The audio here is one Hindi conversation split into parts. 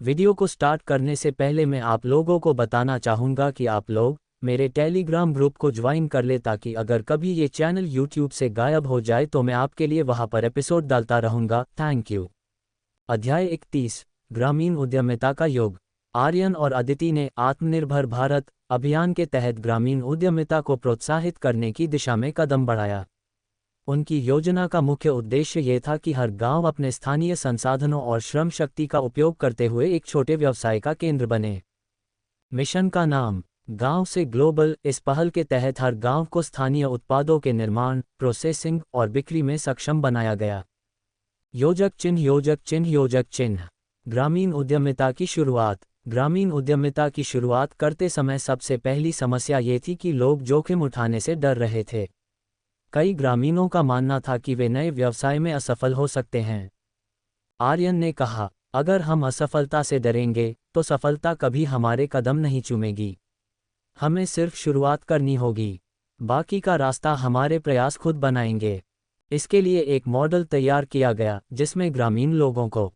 वीडियो को स्टार्ट करने से पहले मैं आप लोगों को बताना चाहूँगा कि आप लोग मेरे टेलीग्राम ग्रुप को ज्वाइन कर ले, ताकि अगर कभी ये चैनल यूट्यूब से गायब हो जाए तो मैं आपके लिए वहाँ पर एपिसोड डालता रहूँगा। Thank you. अध्याय 31, ग्रामीण उद्यमिता का योग। आर्यन और अदिति ने आत्मनिर्भर भारत अभियान के तहत ग्रामीण उद्यमिता को प्रोत्साहित करने की दिशा में कदम बढ़ाया। उनकी योजना का मुख्य उद्देश्य ये था कि हर गांव अपने स्थानीय संसाधनों और श्रम शक्ति का उपयोग करते हुए एक छोटे व्यवसाय का केंद्र बने। मिशन का नाम, गांव से ग्लोबल। इस पहल के तहत हर गांव को स्थानीय उत्पादों के निर्माण, प्रोसेसिंग और बिक्री में सक्षम बनाया गया। योजक चिन्ह, योजक चिन्ह, योजक चिन्ह। ग्रामीण उद्यमिता की शुरुआत। ग्रामीण उद्यमिता की शुरुआत करते समय सबसे पहली समस्या ये थी कि लोग जोखिम उठाने से डर रहे थे। कई ग्रामीणों का मानना था कि वे नए व्यवसाय में असफल हो सकते हैं। आर्यन ने कहा, अगर हम असफलता से डरेंगे तो सफलता कभी हमारे कदम नहीं चूमेगी। हमें सिर्फ शुरुआत करनी होगी, बाकी का रास्ता हमारे प्रयास खुद बनाएंगे। इसके लिए एक मॉडल तैयार किया गया जिसमें ग्रामीण लोगों को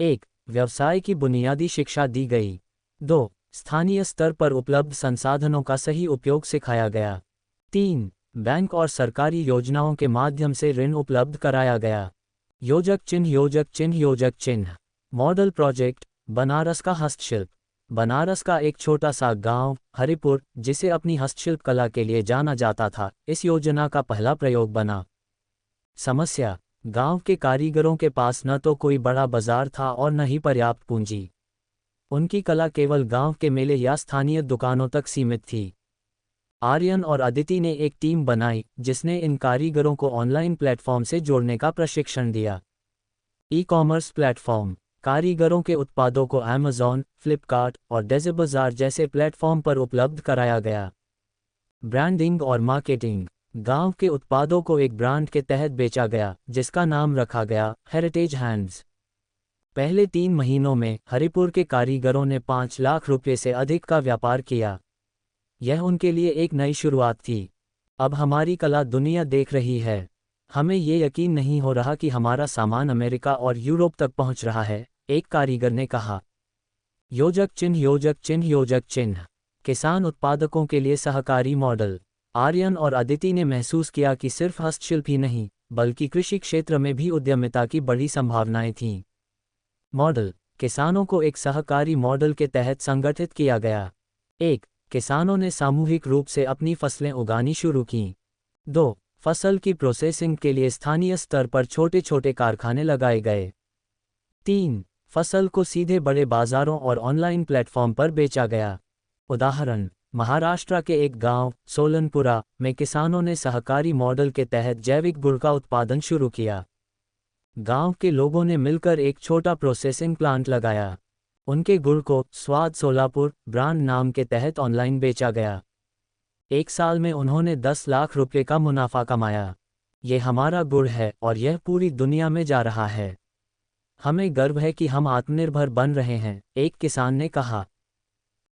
1. व्यवसाय की बुनियादी शिक्षा दी गई। 2. स्थानीय स्तर पर उपलब्ध संसाधनों का सही उपयोग सिखाया गया। 3. बैंक और सरकारी योजनाओं के माध्यम से ऋण उपलब्ध कराया गया। योजक चिन्ह, योजक चिन्ह, योजक चिन्ह। मॉडल प्रोजेक्ट, बनारस का हस्तशिल्प। बनारस का एक छोटा सा गांव हरिपुर, जिसे अपनी हस्तशिल्प कला के लिए जाना जाता था, इस योजना का पहला प्रयोग बना। समस्या, गांव के कारीगरों के पास न तो कोई बड़ा बाजार था और न ही पर्याप्त पूंजी। उनकी कला केवल गांव के मेले या स्थानीय दुकानों तक सीमित थी। आर्यन और अदिति ने एक टीम बनाई जिसने इन कारीगरों को ऑनलाइन प्लेटफॉर्म से जोड़ने का प्रशिक्षण दिया। ई-कॉमर्स प्लेटफॉर्म, कारीगरों के उत्पादों को अमेज़न, फ्लिपकार्ट और डेज़बाज़ार जैसे प्लेटफॉर्म पर उपलब्ध कराया गया। ब्रांडिंग और मार्केटिंग, गांव के उत्पादों को एक ब्रांड के तहत बेचा गया जिसका नाम रखा गया हेरिटेज हैंड्स। पहले 3 महीनों में हरिपुर के कारीगरों ने 5 लाख रुपये से अधिक का व्यापार किया। यह उनके लिए एक नई शुरुआत थी। अब हमारी कला दुनिया देख रही है। हमें ये यकीन नहीं हो रहा कि हमारा सामान अमेरिका और यूरोप तक पहुंच रहा है, एक कारीगर ने कहा। योजक चिन्ह, योजक चिन्ह, योजक चिन्ह। किसान उत्पादकों के लिए सहकारी मॉडल। आर्यन और अदिति ने महसूस किया कि सिर्फ हस्तशिल्प ही नहीं, बल्कि कृषि क्षेत्र में भी उद्यमिता की बड़ी संभावनाएं थीं। मॉडल, किसानों को एक सहकारी मॉडल के तहत संगठित किया गया। 1. किसानों ने सामूहिक रूप से अपनी फसलें उगानी शुरू कीं। 2. फसल की प्रोसेसिंग के लिए स्थानीय स्तर पर छोटे छोटे कारखाने लगाए गए। 3. फसल को सीधे बड़े बाजारों और ऑनलाइन प्लेटफॉर्म पर बेचा गया। उदाहरण, महाराष्ट्र के एक गांव सोलनपुरा में किसानों ने सहकारी मॉडल के तहत जैविक गुड़ का उत्पादन शुरू किया। गांव के लोगों ने मिलकर एक छोटा प्रोसेसिंग प्लांट लगाया। उनके गुड़ को स्वाद सोलापुर ब्रांड नाम के तहत ऑनलाइन बेचा गया। 1 साल में उन्होंने 10 लाख रुपये का मुनाफा कमाया। ये हमारा गुड़ है और यह पूरी दुनिया में जा रहा है। हमें गर्व है कि हम आत्मनिर्भर बन रहे हैं, एक किसान ने कहा।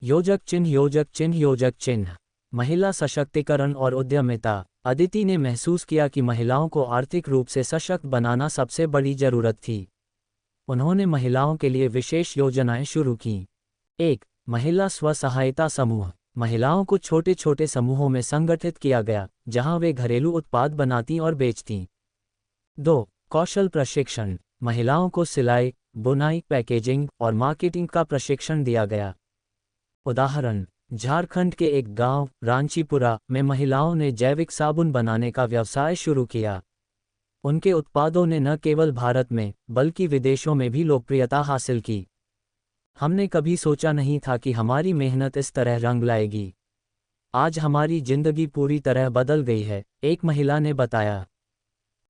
योजक चिन्ह, योजक चिन्ह, योजक चिन्ह। महिला सशक्तिकरण और उद्यमिता। अदिति ने महसूस किया कि महिलाओं को आर्थिक रूप से सशक्त बनाना सबसे बड़ी जरूरत थी। उन्होंने महिलाओं के लिए विशेष योजनाएं शुरू कीं। 1. महिला स्व-सहायता समूह। महिलाओं को छोटे छोटे समूहों में संगठित किया गया जहां वे घरेलू उत्पाद बनाती और बेचतीं। 2. कौशल प्रशिक्षण। महिलाओं को सिलाई, बुनाई, पैकेजिंग और मार्केटिंग का प्रशिक्षण दिया गया। उदाहरण, झारखंड के एक गांव रांचीपुरा में महिलाओं ने जैविक साबुन बनाने का व्यवसाय शुरू किया। उनके उत्पादों ने न केवल भारत में बल्कि विदेशों में भी लोकप्रियता हासिल की। हमने कभी सोचा नहीं था कि हमारी मेहनत इस तरह रंग लाएगी। आज हमारी जिंदगी पूरी तरह बदल गई है, एक महिला ने बताया।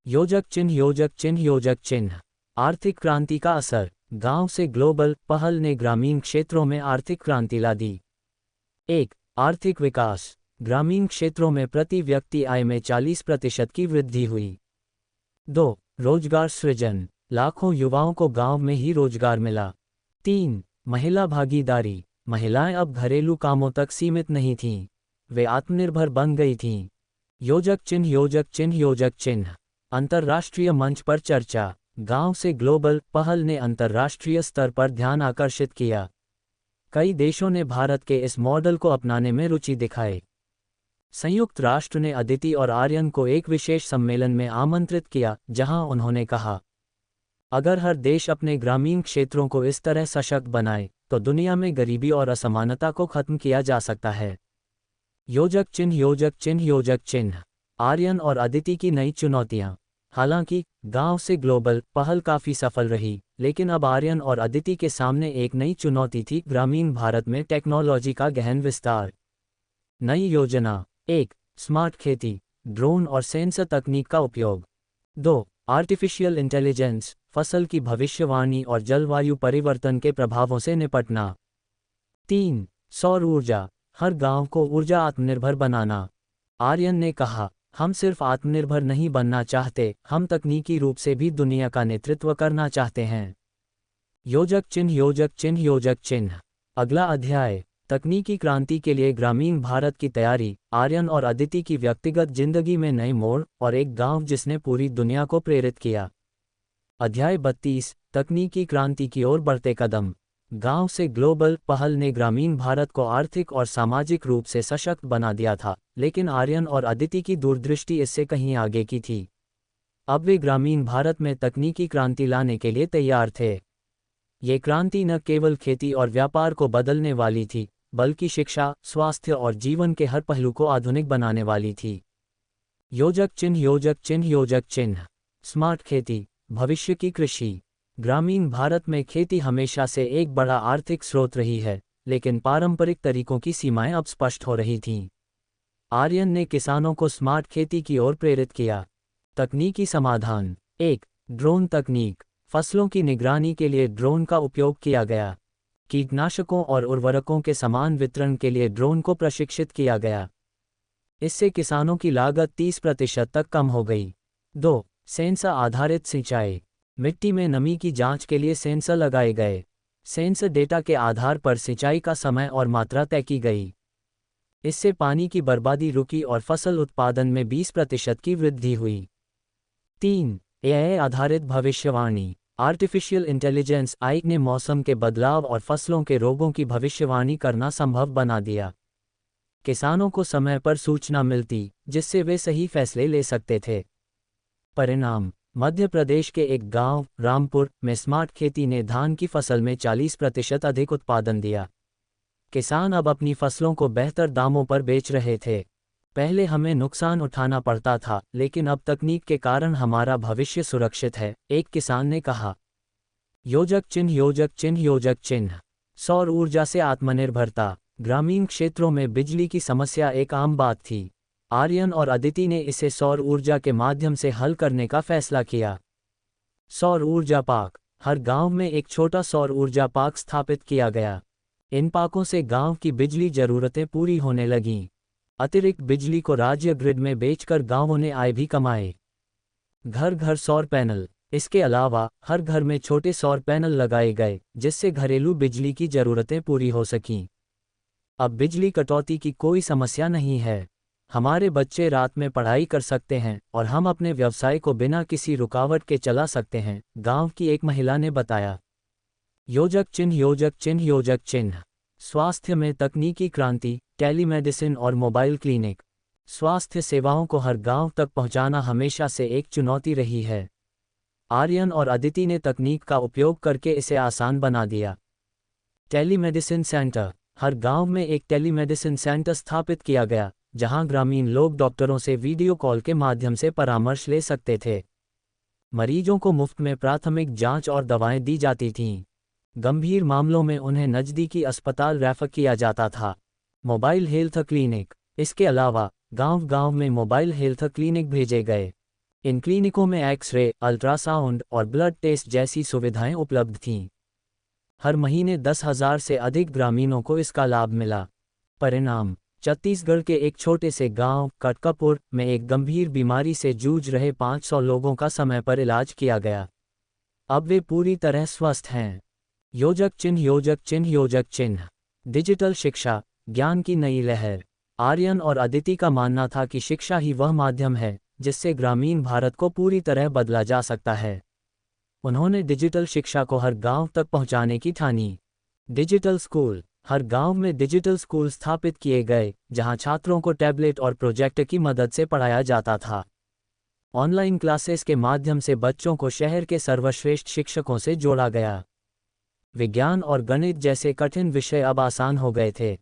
योजक चिन्ह, योजक चिन्ह, योजक चिन्ह। आर्थिक क्रांति का असर। गांव से ग्लोबल पहल ने ग्रामीण क्षेत्रों में आर्थिक क्रांति ला दी। 1. आर्थिक विकास। ग्रामीण क्षेत्रों में प्रति व्यक्ति आय में 40% की वृद्धि हुई। 2. रोजगार सृजन। लाखों युवाओं को गांव में ही रोजगार मिला। 3. महिला भागीदारी। महिलाएं अब घरेलू कामों तक सीमित नहीं थीं, वे आत्मनिर्भर बन गई थीं। योजक चिन्ह, योजक चिन्ह, योजक चिन्ह। अंतर्राष्ट्रीय मंच पर चर्चा। गांव से ग्लोबल पहल ने अंतर्राष्ट्रीय स्तर पर ध्यान आकर्षित किया। कई देशों ने भारत के इस मॉडल को अपनाने में रुचि दिखाई। संयुक्त राष्ट्र ने अदिति और आर्यन को एक विशेष सम्मेलन में आमंत्रित किया, जहां उन्होंने कहा, अगर हर देश अपने ग्रामीण क्षेत्रों को इस तरह सशक्त बनाए तो दुनिया में गरीबी और असमानता को खत्म किया जा सकता है। योजक चिन्ह योजक चिन्ह योजक चिन्ह। आर्यन और अदिति की नई चुनौतियां। हालांकि गांव से ग्लोबल पहल काफी सफल रही, लेकिन अब आर्यन और अदिति के सामने एक नई चुनौती थी, ग्रामीण भारत में टेक्नोलॉजी का गहन विस्तार। नई योजना। 1. स्मार्ट खेती, ड्रोन और सेंसर तकनीक का उपयोग। 2. आर्टिफिशियल इंटेलिजेंस, फसल की भविष्यवाणी और जलवायु परिवर्तन के प्रभावों से निपटना। 3. सौर ऊर्जा, हर गांव को ऊर्जा आत्मनिर्भर बनाना। आर्यन ने कहा, हम सिर्फ आत्मनिर्भर नहीं बनना चाहते, हम तकनीकी रूप से भी दुनिया का नेतृत्व करना चाहते हैं। योजक चिन्ह योजक चिन्ह योजक चिन्ह। अगला अध्याय, तकनीकी क्रांति के लिए ग्रामीण भारत की तैयारी। आर्यन और अदिति की व्यक्तिगत जिंदगी में नए मोड़ और एक गांव जिसने पूरी दुनिया को प्रेरित किया। अध्याय 32, तकनीकी क्रांति की ओर बढ़ते कदम। गांव से ग्लोबल पहल ने ग्रामीण भारत को आर्थिक और सामाजिक रूप से सशक्त बना दिया था, लेकिन आर्यन और अदिति की दूरदृष्टि इससे कहीं आगे की थी। अब वे ग्रामीण भारत में तकनीकी क्रांति लाने के लिए तैयार थे। ये क्रांति न केवल खेती और व्यापार को बदलने वाली थी, बल्कि शिक्षा, स्वास्थ्य और जीवन के हर पहलू को आधुनिक बनाने वाली थी। योजक चिन्ह योजक चिन्ह योजक चिन्ह। स्मार्ट खेती, भविष्य की कृषि। ग्रामीण भारत में खेती हमेशा से एक बड़ा आर्थिक स्रोत रही है, लेकिन पारंपरिक तरीकों की सीमाएं अब स्पष्ट हो रही थीं। आर्यन ने किसानों को स्मार्ट खेती की ओर प्रेरित किया। तकनीकी समाधान। 1. ड्रोन तकनीक, फसलों की निगरानी के लिए ड्रोन का उपयोग किया गया। कीटनाशकों और उर्वरकों के समान वितरण के लिए ड्रोन को प्रशिक्षित किया गया। इससे किसानों की लागत 30% तक कम हो गई। 2. सेंसर आधारित सिंचाई, मिट्टी में नमी की जांच के लिए सेंसर लगाए गए। सेंसर डेटा के आधार पर सिंचाई का समय और मात्रा तय की गई। इससे पानी की बर्बादी रुकी और फसल उत्पादन में 20% की वृद्धि हुई। 3. एआई आधारित भविष्यवाणी, आर्टिफिशियल इंटेलिजेंस आई ने मौसम के बदलाव और फसलों के रोगों की भविष्यवाणी करना संभव बना दिया। किसानों को समय पर सूचना मिलती, जिससे वे सही फैसले ले सकते थे। परिणाम। मध्य प्रदेश के एक गांव, रामपुर, में स्मार्ट खेती ने धान की फसल में 40% अधिक उत्पादन दिया। किसान अब अपनी फसलों को बेहतर दामों पर बेच रहे थे। पहले हमें नुकसान उठाना पड़ता था, लेकिन अब तकनीक के कारण हमारा भविष्य सुरक्षित है, एक किसान ने कहा। योजक चिन्ह योजक चिन्ह योजक चिन्ह। सौर ऊर्जा से आत्मनिर्भरता, ग्रामीण क्षेत्रों में बिजली की समस्या एक आम बात थी। आर्यन और अदिति ने इसे सौर ऊर्जा के माध्यम से हल करने का फैसला किया। सौर ऊर्जा पार्क, हर गांव में एक छोटा सौर ऊर्जा पार्क स्थापित किया गया। इन पार्कों से गांव की बिजली जरूरतें पूरी होने लगीं। अतिरिक्त बिजली को राज्य ग्रिड में बेचकर गांवों ने आय भी कमाए। घर घर सौर पैनल, इसके अलावा हर घर में छोटे सौर पैनल लगाए गए, जिससे घरेलू बिजली की जरूरतें पूरी हो सकीं। अब बिजली कटौती की कोई समस्या नहीं है। हमारे बच्चे रात में पढ़ाई कर सकते हैं और हम अपने व्यवसाय को बिना किसी रुकावट के चला सकते हैं, गांव की एक महिला ने बताया। योजक चिन्ह योजक चिन्ह योजक चिन्ह। स्वास्थ्य में तकनीकी क्रांति, टेलीमेडिसिन और मोबाइल क्लिनिक। स्वास्थ्य सेवाओं को हर गांव तक पहुंचाना हमेशा से एक चुनौती रही है। आर्यन और अदिति ने तकनीक का उपयोग करके इसे आसान बना दिया। टेलीमेडिसिन सेंटर, हर गांव में एक टेलीमेडिसिन सेंटर स्थापित किया गया, जहां ग्रामीण लोग डॉक्टरों से वीडियो कॉल के माध्यम से परामर्श ले सकते थे। मरीजों को मुफ्त में प्राथमिक जांच और दवाएं दी जाती थीं। गंभीर मामलों में उन्हें नज़दीकी अस्पताल रेफर किया जाता था। मोबाइल हेल्थ क्लिनिक, इसके अलावा गांव-गांव में मोबाइल हेल्थ क्लिनिक भेजे गए। इन क्लिनिकों में एक्स-रे, अल्ट्रासाउंड और ब्लड टेस्ट जैसी सुविधाएं उपलब्ध थीं। हर महीने 10,000 से अधिक ग्रामीणों को इसका लाभ मिला। परिणाम। छत्तीसगढ़ के एक छोटे से गांव, कटकापुर, में एक गंभीर बीमारी से जूझ रहे 500 लोगों का समय पर इलाज किया गया। अब वे पूरी तरह स्वस्थ हैं। योजक चिन्ह योजक चिन्ह योजक चिन्ह। डिजिटल शिक्षा, ज्ञान की नई लहर। आर्यन और अदिति का मानना था कि शिक्षा ही वह माध्यम है जिससे ग्रामीण भारत को पूरी तरह बदला जा सकता है। उन्होंने डिजिटल शिक्षा को हर गांव तक पहुंचाने की ठानी। Digital school. हर गांव में डिजिटल स्कूल स्थापित किए गए, जहां छात्रों को टैबलेट और प्रोजेक्टर की मदद से पढ़ाया जाता था। ऑनलाइन क्लासेस के माध्यम से बच्चों को शहर के सर्वश्रेष्ठ शिक्षकों से जोड़ा गया। विज्ञान और गणित जैसे कठिन विषय अब आसान हो गए थे।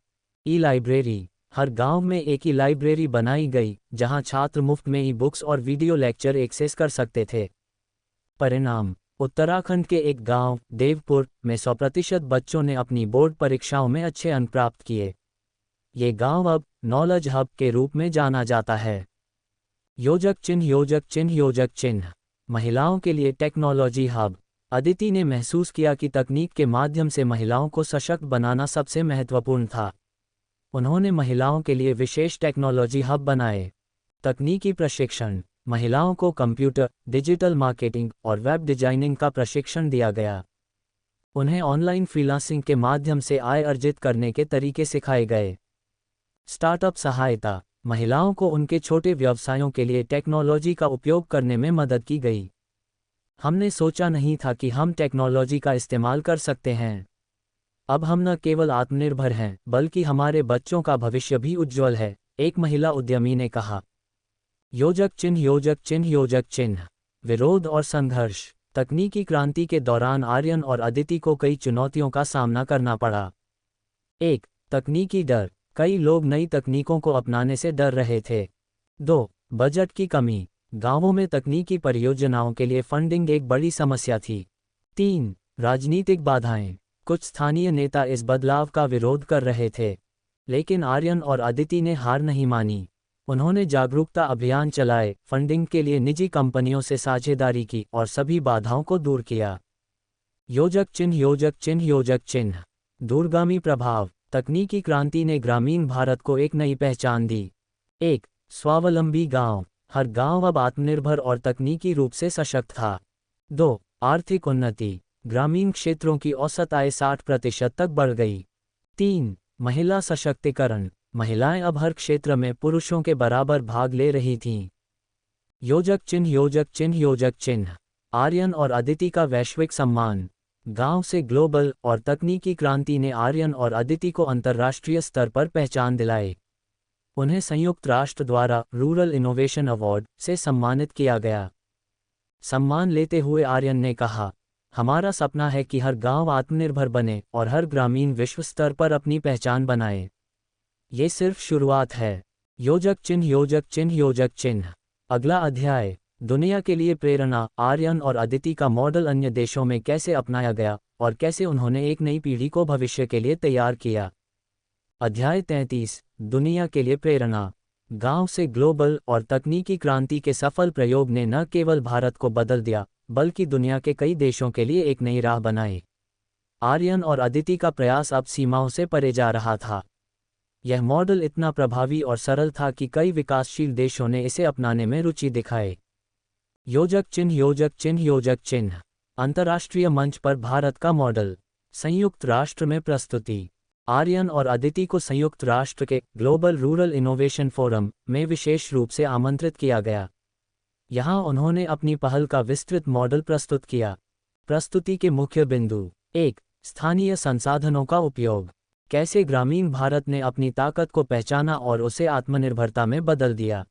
ई लाइब्रेरी। हर गांव में एक ई लाइब्रेरी बनाई गई, जहां छात्र मुफ्त में ई बुक्स और वीडियो लेक्चर एक्सेस कर सकते थे। परिणाम। उत्तराखंड के एक गांव, देवपुर, में 100% बच्चों ने अपनी बोर्ड परीक्षाओं में अच्छे अंक प्राप्त किए। ये गांव अब नॉलेज हब के रूप में जाना जाता है। योजक चिन्ह योजक चिन्ह योजक चिन्ह। महिलाओं के लिए टेक्नोलॉजी हब। अदिति ने महसूस किया कि तकनीक के माध्यम से महिलाओं को सशक्त बनाना सबसे महत्वपूर्ण था। उन्होंने महिलाओं के लिए विशेष टेक्नोलॉजी हब बनाए। तकनीकी प्रशिक्षण। महिलाओं को कंप्यूटर, डिजिटल मार्केटिंग और वेब डिजाइनिंग का प्रशिक्षण दिया गया। उन्हें ऑनलाइन फ्रीलांसिंग के माध्यम से आय अर्जित करने के तरीके सिखाए गए। स्टार्टअप सहायता। महिलाओं को उनके छोटे व्यवसायों के लिए टेक्नोलॉजी का उपयोग करने में मदद की गई। हमने सोचा नहीं था कि हम टेक्नोलॉजी का इस्तेमाल कर सकते हैं। अब हम न केवल आत्मनिर्भर हैं, बल्कि हमारे बच्चों का भविष्य भी उज्ज्वल है, एक महिला उद्यमी ने कहा। योजक चिन्ह योजक चिन्ह योजक चिन्ह। विरोध और संघर्ष। तकनीकी क्रांति के दौरान आर्यन और अदिति को कई चुनौतियों का सामना करना पड़ा। 1. तकनीकी डर। कई लोग नई तकनीकों को अपनाने से डर रहे थे। 2. बजट की कमी। गांवों में तकनीकी परियोजनाओं के लिए फंडिंग एक बड़ी समस्या थी। 3. राजनीतिक बाधाएं। कुछ स्थानीय नेता इस बदलाव का विरोध कर रहे थे, लेकिन आर्यन और अदिति ने हार नहीं मानी। उन्होंने जागरूकता अभियान चलाए, फंडिंग के लिए निजी कंपनियों से साझेदारी की और सभी बाधाओं को दूर किया। योजक चिन्ह योजक चिन्ह योजक चिन्ह। दूरगामी प्रभाव। तकनीकी क्रांति ने ग्रामीण भारत को एक नई पहचान दी। 1. स्वावलंबी गांव। हर गांव अब आत्मनिर्भर और तकनीकी रूप से सशक्त था। 2. आर्थिक उन्नति। ग्रामीण क्षेत्रों की औसत आय 60% तक बढ़ गई। 3. महिला सशक्तिकरण। महिलाएं अब हर क्षेत्र में पुरुषों के बराबर भाग ले रही थीं। योजक चिन्ह योजक चिन्ह योजक चिन्ह। आर्यन और अदिति का वैश्विक सम्मान। गांव से ग्लोबल और तकनीकी क्रांति ने आर्यन और अदिति को अंतर्राष्ट्रीय स्तर पर पहचान दिलाई। उन्हें संयुक्त राष्ट्र द्वारा रूरल इनोवेशन अवार्ड से सम्मानित किया गया। सम्मान लेते हुए आर्यन ने कहा, हमारा सपना है कि हर गांव आत्मनिर्भर बने और हर ग्रामीण विश्व स्तर पर अपनी पहचान बनाए। ये सिर्फ शुरुआत है। योजक चिन्ह योजक चिन्ह योजक चिन्ह। अगला अध्याय। दुनिया के लिए प्रेरणा। आर्यन और अदिति का मॉडल अन्य देशों में कैसे अपनाया गया और कैसे उन्होंने एक नई पीढ़ी को भविष्य के लिए तैयार किया। अध्याय 33। दुनिया के लिए प्रेरणा। गांव से ग्लोबल और तकनीकी क्रांति के सफल प्रयोग ने न केवल भारत को बदल दिया, बल्कि दुनिया के कई देशों के लिए एक नई राह बनाई। आर्यन और अदिति का प्रयास अब सीमाओं से परे जा रहा था। यह मॉडल इतना प्रभावी और सरल था कि कई विकासशील देशों ने इसे अपनाने में रुचि दिखाई। योजक चिन्ह योजक चिन्ह योजक चिन्ह। अंतर्राष्ट्रीय मंच पर भारत का मॉडल। संयुक्त राष्ट्र में प्रस्तुति। आर्यन और अदिति को संयुक्त राष्ट्र के ग्लोबल रूरल इनोवेशन फोरम में विशेष रूप से आमंत्रित किया गया। यहाँ उन्होंने अपनी पहल का विस्तृत मॉडल प्रस्तुत किया। प्रस्तुति के मुख्य बिंदु। 1. स्थानीय संसाधनों का उपयोग। कैसे ग्रामीण भारत ने अपनी ताकत को पहचाना और उसे आत्मनिर्भरता में बदल दिया।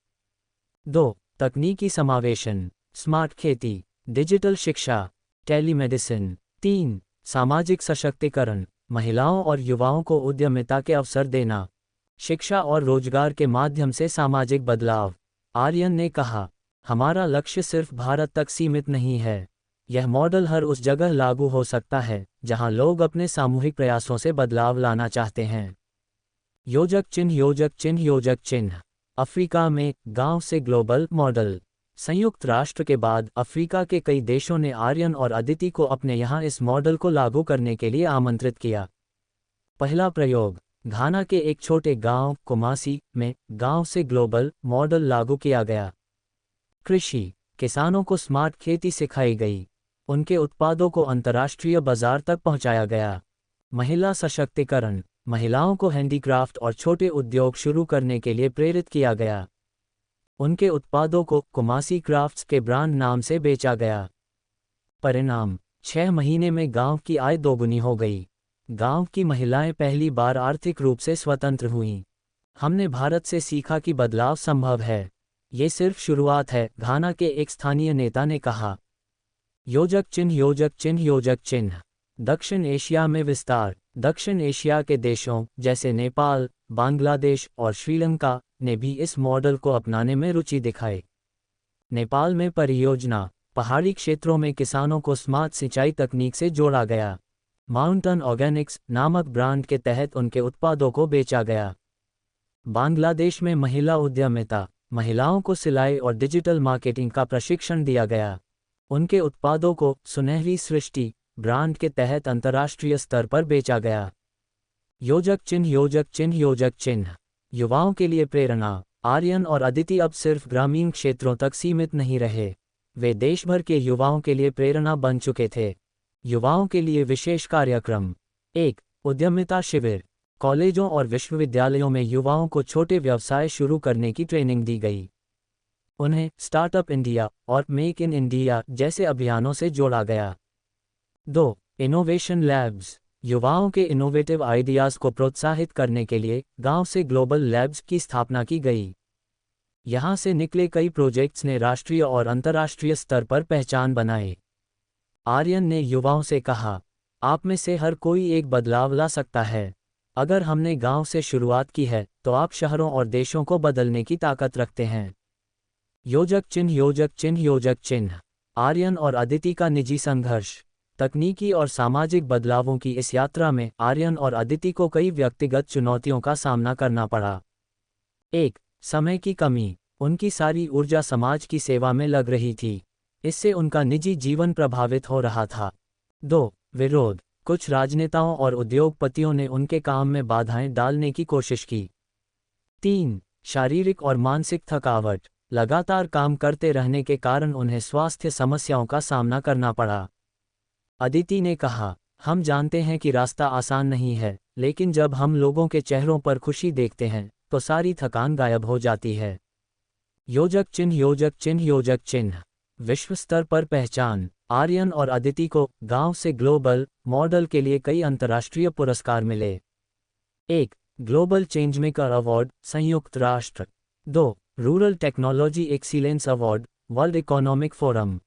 2. तकनीकी समावेशन। स्मार्ट खेती, डिजिटल शिक्षा, टेलीमेडिसिन। 3. सामाजिक सशक्तिकरण। महिलाओं और युवाओं को उद्यमिता के अवसर देना। शिक्षा और रोजगार के माध्यम से सामाजिक बदलाव। आर्यन ने कहा, हमारा लक्ष्य सिर्फ भारत तक सीमित नहीं है। यह मॉडल हर उस जगह लागू हो सकता है जहां लोग अपने सामूहिक प्रयासों से बदलाव लाना चाहते हैं। योजक चिन्ह योजक चिन्ह योजक चिन्ह। अफ्रीका में गांव से ग्लोबल मॉडल। संयुक्त राष्ट्र के बाद अफ्रीका के कई देशों ने आर्यन और अदिति को अपने यहाँ इस मॉडल को लागू करने के लिए आमंत्रित किया। पहला प्रयोग। घाना के एक छोटे गांव कुमासी में गांव से ग्लोबल मॉडल लागू किया गया। कृषि। किसानों को स्मार्ट खेती सिखाई गई। उनके उत्पादों को अंतर्राष्ट्रीय बाजार तक पहुंचाया गया। महिला सशक्तिकरण। महिलाओं को हैंडीक्राफ्ट और छोटे उद्योग शुरू करने के लिए प्रेरित किया गया। उनके उत्पादों को कुमासी क्राफ्ट्स के ब्रांड नाम से बेचा गया। परिणाम, 6 महीने में गांव की आय दोगुनी हो गई। गांव की महिलाएं पहली बार आर्थिक रूप से स्वतंत्र हुईं। हमने भारत से सीखा कि बदलाव संभव है। ये सिर्फ शुरुआत है, घाना के एक स्थानीय नेता ने कहा। योजक चिन्ह योजक चिन्ह योजक चिन्ह। दक्षिण एशिया में विस्तार। दक्षिण एशिया के देशों जैसे नेपाल, बांग्लादेश और श्रीलंका ने भी इस मॉडल को अपनाने में रुचि दिखाई। नेपाल में परियोजना, पहाड़ी क्षेत्रों में किसानों को स्मार्ट सिंचाई तकनीक से जोड़ा गया। माउंटेन ऑर्गेनिक्स नामक ब्रांड के तहत उनके उत्पादों को बेचा गया। बांग्लादेश में महिला उद्यमिता, महिलाओं को सिलाई और डिजिटल मार्केटिंग का प्रशिक्षण दिया गया। उनके उत्पादों को सुनहरी सृष्टि ब्रांड के तहत अंतर्राष्ट्रीय स्तर पर बेचा गया। योजक चिन्ह योजक चिन्ह योजक चिन्ह। युवाओं के लिए प्रेरणा, आर्यन और अदिति अब सिर्फ ग्रामीण क्षेत्रों तक सीमित नहीं रहे, वे देश भर के युवाओं के लिए प्रेरणा बन चुके थे। युवाओं के लिए विशेष कार्यक्रम। 1. उद्यमिता शिविर। कॉलेजों और विश्वविद्यालयों में युवाओं को छोटे व्यवसाय शुरू करने की ट्रेनिंग दी गई। उन्हें स्टार्टअप इंडिया और मेक इन इंडिया जैसे अभियानों से जोड़ा गया। 2. Innovation labs. युवाओं के इनोवेटिव आइडियाज़ को प्रोत्साहित करने के लिए गांव से ग्लोबल लैब्स की स्थापना की गई। यहां से निकले कई प्रोजेक्ट्स ने राष्ट्रीय और अंतर्राष्ट्रीय स्तर पर पहचान बनाई। आर्यन ने युवाओं से कहा, आप में से हर कोई एक बदलाव ला सकता है। अगर हमने गांव से शुरुआत की है तो आप शहरों और देशों को बदलने की ताकत रखते हैं। योजक चिन्ह योजक चिन्ह योजक चिन्ह। आर्यन और अदिति का निजी संघर्ष। तकनीकी और सामाजिक बदलावों की इस यात्रा में आर्यन और अदिति को कई व्यक्तिगत चुनौतियों का सामना करना पड़ा। 1. समय की कमी। उनकी सारी ऊर्जा समाज की सेवा में लग रही थी, इससे उनका निजी जीवन प्रभावित हो रहा था। 2. विरोध। कुछ राजनेताओं और उद्योगपतियों ने उनके काम में बाधाएं डालने की कोशिश की। 3. शारीरिक और मानसिक थकावट। लगातार काम करते रहने के कारण उन्हें स्वास्थ्य समस्याओं का सामना करना पड़ा। अदिति ने कहा, हम जानते हैं कि रास्ता आसान नहीं है, लेकिन जब हम लोगों के चेहरों पर खुशी देखते हैं तो सारी थकान गायब हो जाती है। योजक चिन्ह योजक चिन्ह योजक चिन्ह। विश्व स्तर पर पहचान। आर्यन और अदिति को गांव से ग्लोबल मॉडल के लिए कई अंतर्राष्ट्रीय पुरस्कार मिले। 1. ग्लोबल चेंजमेकर अवार्ड, संयुक्त राष्ट्र। 2. Rural technology excellence award, world economic forum.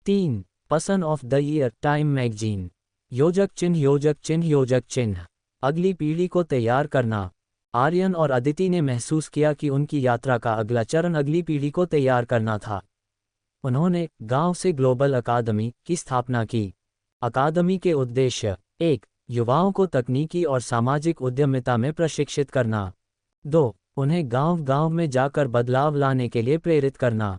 3. Person of the year, time magazine. योजक चिन्ह योजक चिन्ह योजक चिन्ह। अगली पीढ़ी को तैयार करना। आर्यन और अदिति ने महसूस किया कि उनकी यात्रा का अगला चरण अगली पीढ़ी को तैयार करना था। उन्होंने गांव से ग्लोबल अकादमी की स्थापना की। अकादमी के उद्देश्य: 1. युवाओं को तकनीकी और सामाजिक उद्यमिता में प्रशिक्षित करना। 2. उन्हें गांव-गांव में जाकर बदलाव लाने के लिए प्रेरित करना।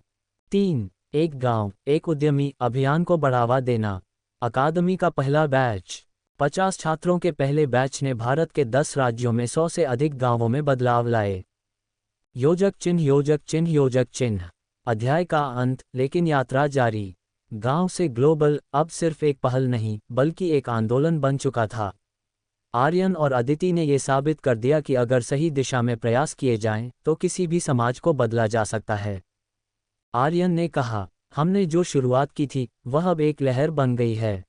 3. एक गांव एक उद्यमी अभियान को बढ़ावा देना। अकादमी का पहला बैच। 50 छात्रों के पहले बैच ने भारत के 10 राज्यों में 100 से अधिक गांवों में बदलाव लाए। योजक चिन्ह योजक चिन्ह योजक चिन्ह। अध्याय का अंत, लेकिन यात्रा जारी। गांव से ग्लोबल अब सिर्फ एक पहल नहीं बल्कि एक आंदोलन बन चुका था। आर्यन और अदिति ने ये साबित कर दिया कि अगर सही दिशा में प्रयास किए जाएं तो किसी भी समाज को बदला जा सकता है। आर्यन ने कहा, हमने जो शुरुआत की थी वह अब एक लहर बन गई है।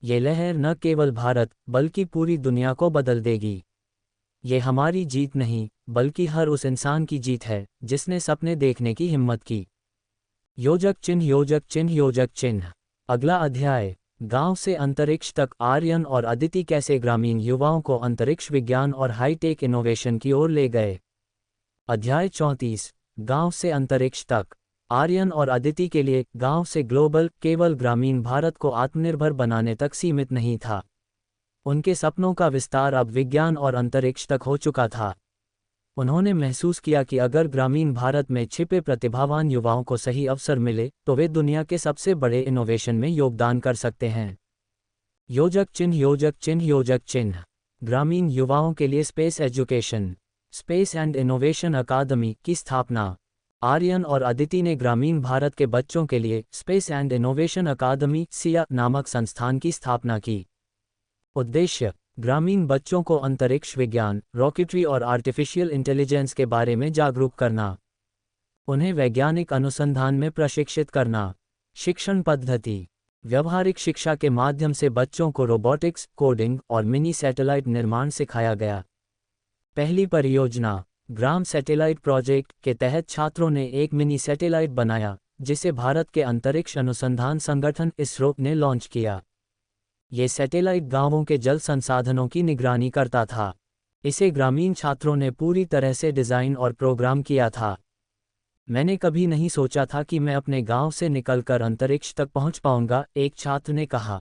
ये लहर न केवल भारत बल्कि पूरी दुनिया को बदल देगी। ये हमारी जीत नहीं बल्कि हर उस इंसान की जीत है जिसने सपने देखने की हिम्मत की। योजक चिन्ह योजक चिन्ह योजक चिन्ह। अगला अध्याय, गांव से अंतरिक्ष तक। आर्यन और अदिति कैसे ग्रामीण युवाओं को अंतरिक्ष विज्ञान और हाईटेक इनोवेशन की ओर ले गए। अध्याय 34, गांव से अंतरिक्ष तक। आर्यन और अदिति के लिए गांव से ग्लोबल केवल ग्रामीण भारत को आत्मनिर्भर बनाने तक सीमित नहीं था। उनके सपनों का विस्तार अब विज्ञान और अंतरिक्ष तक हो चुका था। उन्होंने महसूस किया कि अगर ग्रामीण भारत में छिपे प्रतिभावान युवाओं को सही अवसर मिले तो वे दुनिया के सबसे बड़े इनोवेशन में योगदान कर सकते हैं। योजक चिन्ह योजक चिन्ह योजक चिन्ह। ग्रामीण युवाओं के लिए space education, space and innovation अकादमी की स्थापना। आर्यन और अदिति ने ग्रामीण भारत के बच्चों के लिए स्पेस एंड इनोवेशन अकादमी सिया नामक संस्थान की स्थापना की। उद्देश्य: ग्रामीण बच्चों को अंतरिक्ष विज्ञान, रॉकेटरी और आर्टिफिशियल इंटेलिजेंस के बारे में जागरूक करना। उन्हें वैज्ञानिक अनुसंधान में प्रशिक्षित करना। शिक्षण पद्धति: व्यवहारिक शिक्षा के माध्यम से बच्चों को रोबोटिक्स, कोडिंग और मिनी सैटेलाइट निर्माण सिखाया गया। पहली परियोजना ग्राम सैटेलाइट प्रोजेक्ट के तहत छात्रों ने एक मिनी सैटेलाइट बनाया, जिसे भारत के अंतरिक्ष अनुसंधान संगठन इसरो ने लॉन्च किया। ये सैटेलाइट गांवों के जल संसाधनों की निगरानी करता था। इसे ग्रामीण छात्रों ने पूरी तरह से डिज़ाइन और प्रोग्राम किया था। मैंने कभी नहीं सोचा था कि मैं अपने गांव से निकलकर अंतरिक्ष तक पहुंच पाऊंगा, एक छात्र ने कहा।